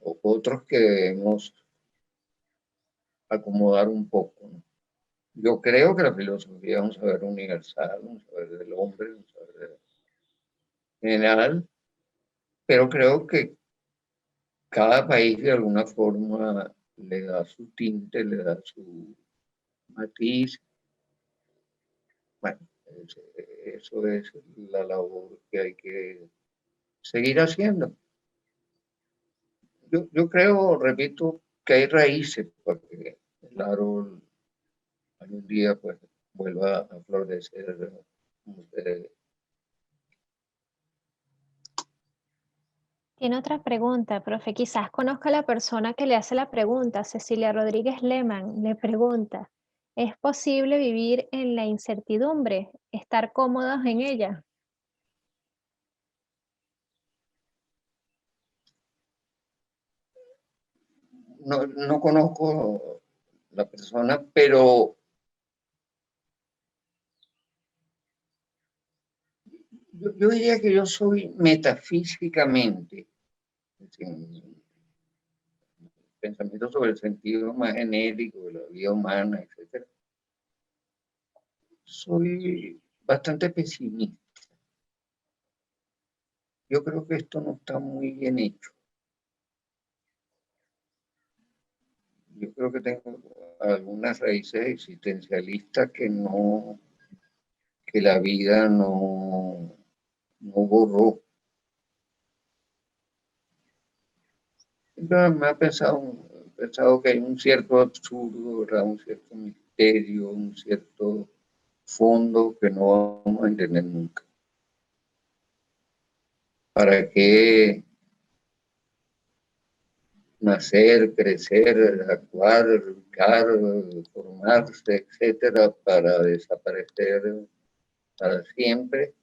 O otros que debemos acomodar un poco, ¿no? Yo creo que la filosofía es un saber universal, un saber del hombre, un saber general, pero creo que cada país de alguna forma le da su tinte, le da su matiz. Bueno, eso es la labor que hay que seguir haciendo. Yo creo, repito, que hay raíces para que el árbol algún día pues vuelva a florecer. Tiene otra pregunta, profe. Quizás conozca a la persona que le hace la pregunta. Cecilia Rodríguez Leman le pregunta, ¿es posible vivir en la incertidumbre, estar cómodos en ella? No conozco la persona, pero yo diría que yo soy metafísicamente, pensamiento sobre el sentido más genérico de la vida humana, etc. Soy bastante pesimista. Yo creo que esto no está muy bien hecho. Yo creo que tengo algunas raíces existencialistas que la vida no borró. Siempre me ha pensado que hay un cierto absurdo, ¿verdad? Un cierto misterio, un cierto fondo que no vamos a entender nunca. ¿Para qué nacer, crecer, actuar, educar, formarse, etcétera, para desaparecer para siempre?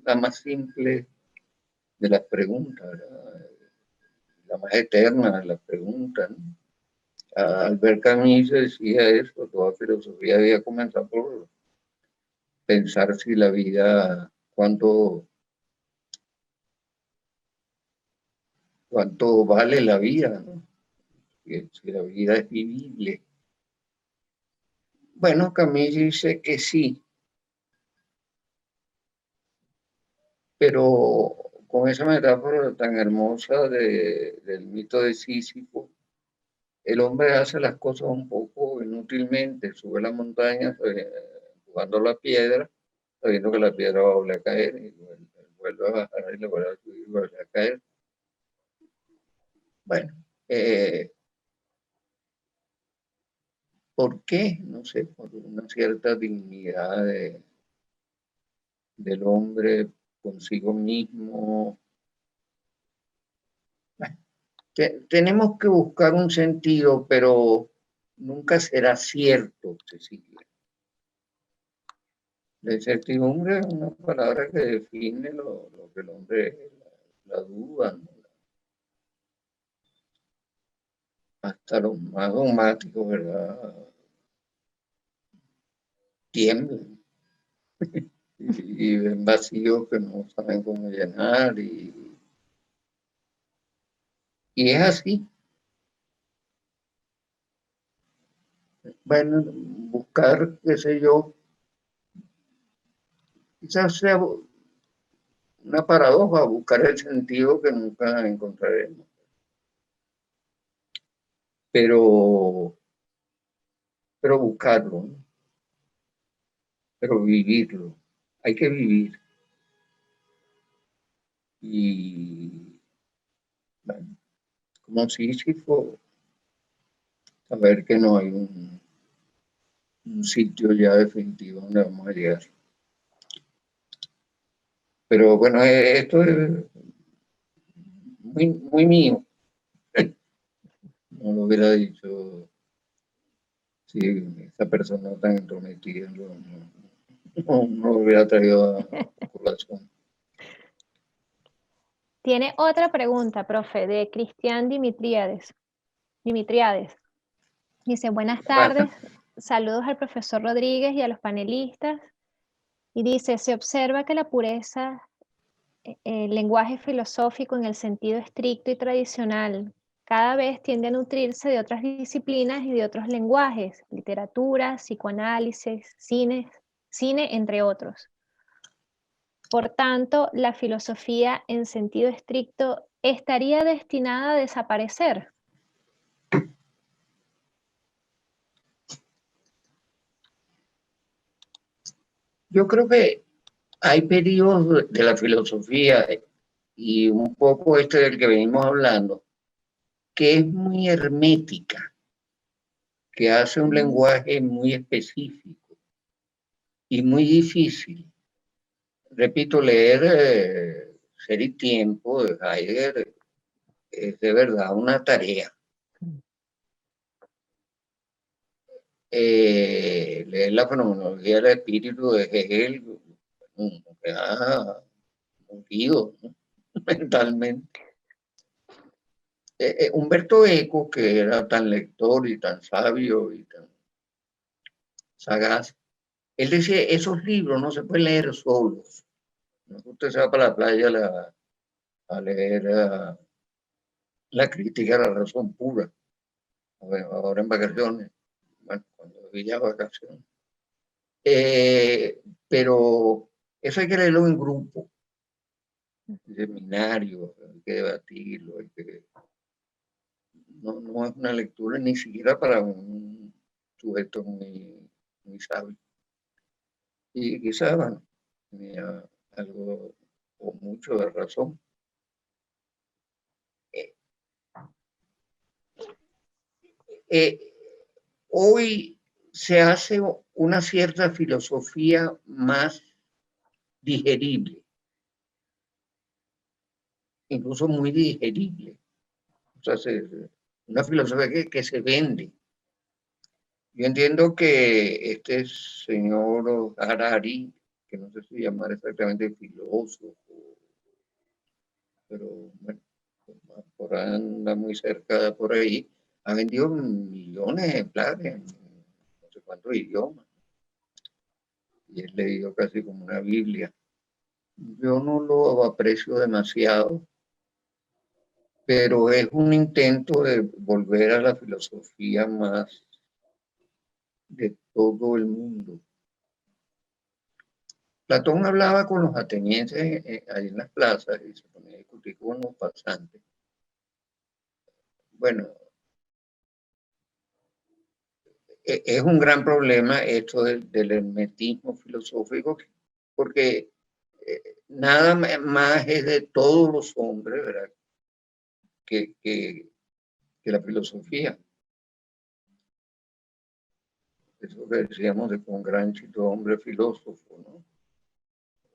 La más simple de las preguntas, la más eterna de las preguntas, ¿no? Albert Camus decía eso, toda filosofía debía comenzar por pensar si la vida, cuánto vale la vida, ¿no? Si la vida es vivible. Bueno, Camus dice que sí, pero con esa metáfora tan hermosa del mito de Sísifo, el hombre hace las cosas un poco inútilmente, sube la montaña jugando la piedra, sabiendo que la piedra va a volver a caer, y vuelve a bajar y le vuelve a subir y vuelve a caer. Bueno, ¿por qué? No sé, por una cierta dignidad del hombre consigo mismo. Bueno, tenemos que buscar un sentido, pero nunca será cierto, Cecilia. La incertidumbre es una palabra que define lo que el hombre es, la duda, ¿no? Hasta los más dogmáticos, ¿verdad? Tiemblan y ven vacíos que no saben cómo llenar y es así. Bueno, buscar, qué sé yo, quizás sea una paradoja, buscar el sentido que nunca encontraremos. Pero buscarlo, ¿no? Pero vivirlo. Hay que vivir. Y bueno, como Sísifo, saber que no hay un sitio ya definitivo donde vamos a llegar. Pero bueno, esto es muy, muy mío. No lo hubiera dicho si esa persona tan entrometida no lo hubiera traído a colación. Tiene otra pregunta, profe, de Cristian Dimitriades. Dice, buenas tardes, saludos al profesor Rodríguez y a los panelistas. Y dice, se observa que la pureza, el lenguaje filosófico en el sentido estricto y tradicional, cada vez tiende a nutrirse de otras disciplinas y de otros lenguajes, literatura, psicoanálisis, cine, entre otros. Por tanto, la filosofía en sentido estricto estaría destinada a desaparecer. Yo creo que hay periodos de la filosofía y un poco del que venimos hablando, que es muy hermética, que hace un lenguaje muy específico y muy difícil. Repito, leer Ser y Tiempo de Heidegger es de verdad una tarea. Leer la fenomenología del espíritu de Hegel queda movido, ¿no? Mentalmente. Humberto Eco, que era tan lector y tan sabio y tan sagaz, él decía, esos libros no se pueden leer solos. No es que usted se va para la playa a leer la crítica a la razón pura, ahora en vacaciones, bueno, cuando había vacaciones. Pero eso hay que leerlo en grupo, en seminario, hay que debatirlo, no es una lectura ni siquiera para un sujeto muy, muy sabio. Y quizás, bueno, tenía algo o mucho de razón. Hoy se hace una cierta filosofía más digerible, incluso muy digerible. O sea, una filosofía que se vende. Yo entiendo que este señor Harari, que no sé si llamar exactamente filósofo, pero bueno, por ahí anda muy cerca por ahí, ha vendido millones de ejemplares en no sé cuántos idiomas. Y es leído casi como una Biblia. Yo no lo aprecio demasiado, pero es un intento de volver a la filosofía más de todo el mundo. Platón hablaba con los atenienses ahí en las plazas y se ponía a discutir con los pasantes. Bueno, es un gran problema esto del hermetismo filosófico, porque nada más es de todos los hombres, ¿verdad? Que la filosofía. Eso que decíamos de con Gramsci, todo hombre filósofo, ¿no?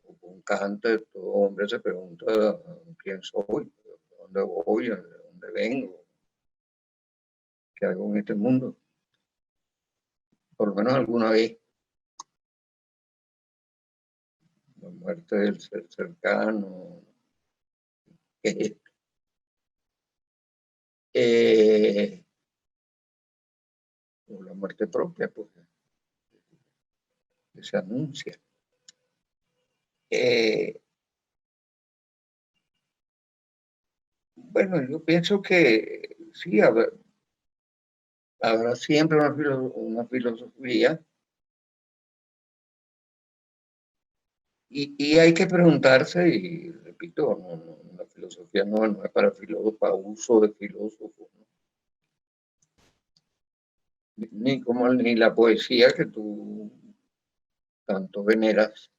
O con Kant, todo hombre se pregunta quién soy, de dónde voy, de dónde vengo, qué hago en este mundo. Por lo menos alguna vez. La muerte del ser cercano. O la muerte propia, pues, que se anuncia. Bueno, yo pienso que sí, habrá siempre una filosofía y hay que preguntarse, y repito, la filosofía no es para filósofos, para uso de filósofos, ¿no? Ni la poesía que tú tanto veneras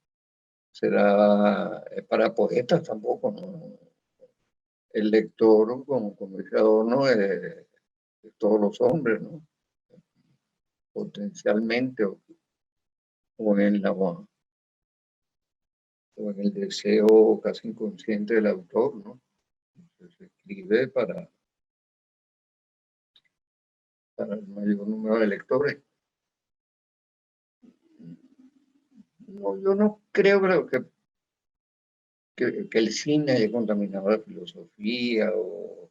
será para poetas tampoco, ¿no? El lector, como dice Adorno, de todos los hombres, ¿no? Potencialmente, o en el deseo casi inconsciente del autor, ¿no? Se escribe para el mayor número de lectores. No, yo no creo que el cine haya contaminado la filosofía o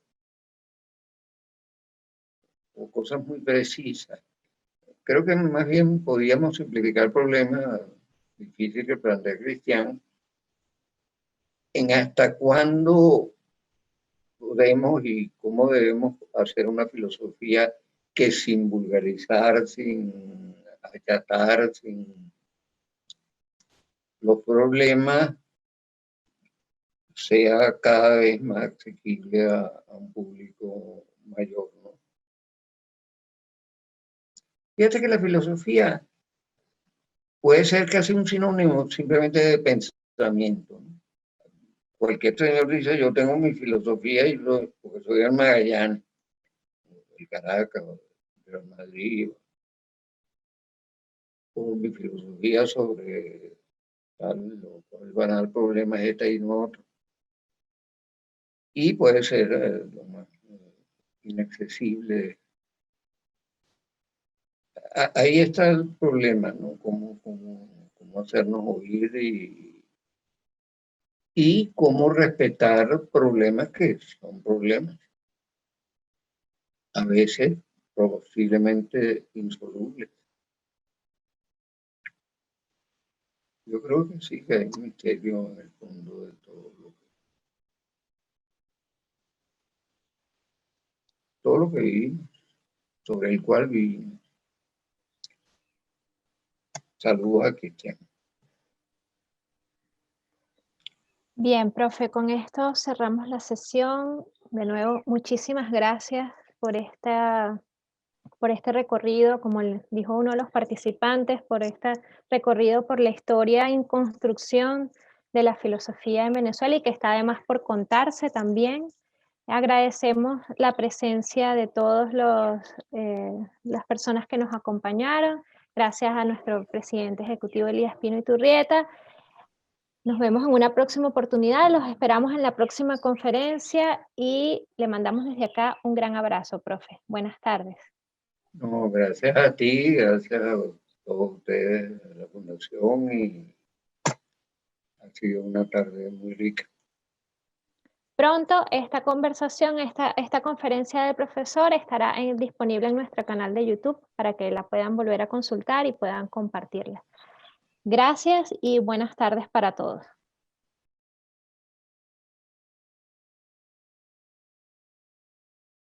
cosas muy precisas. Creo que más bien podíamos simplificar problemas difíciles que plantea Cristian en hasta cuándo podemos y cómo debemos hacer una filosofía que sin vulgarizar, sin achatar, sin los problemas, sea cada vez más asequible a un público mayor, ¿no? Fíjate que la filosofía puede ser casi un sinónimo simplemente de pensamiento, ¿no? Cualquier señor dice, yo tengo mi filosofía y porque soy el Magallanes, el Caracas, el Madrid, o mi filosofía sobre tal o cuál van a dar problemas este y no otro. Y puede ser lo más inaccesible. Ahí está el problema, ¿no? Cómo hacernos oír y cómo respetar problemas que son problemas. A veces posiblemente insolubles. Yo creo que sí, que hay un misterio en el fondo de todo lo que vivimos, sobre el cual vivimos. Saludos a Cristian. Bien, profe, con esto cerramos la sesión. De nuevo, muchísimas gracias por este recorrido, como dijo uno de los participantes, por este recorrido por la historia en construcción de la filosofía en Venezuela y que está además por contarse también. Agradecemos la presencia de todas las personas que nos acompañaron. Gracias a nuestro presidente ejecutivo Elías Pino Iturrieta. Nos vemos en una próxima oportunidad, los esperamos en la próxima conferencia y le mandamos desde acá un gran abrazo, profe. Buenas tardes. No, gracias a ti, gracias a todos ustedes, a la Fundación, y ha sido una tarde muy rica. Pronto esta conversación, esta conferencia del profesor estará disponible en nuestro canal de YouTube para que la puedan volver a consultar y puedan compartirla. Gracias y buenas tardes para todos.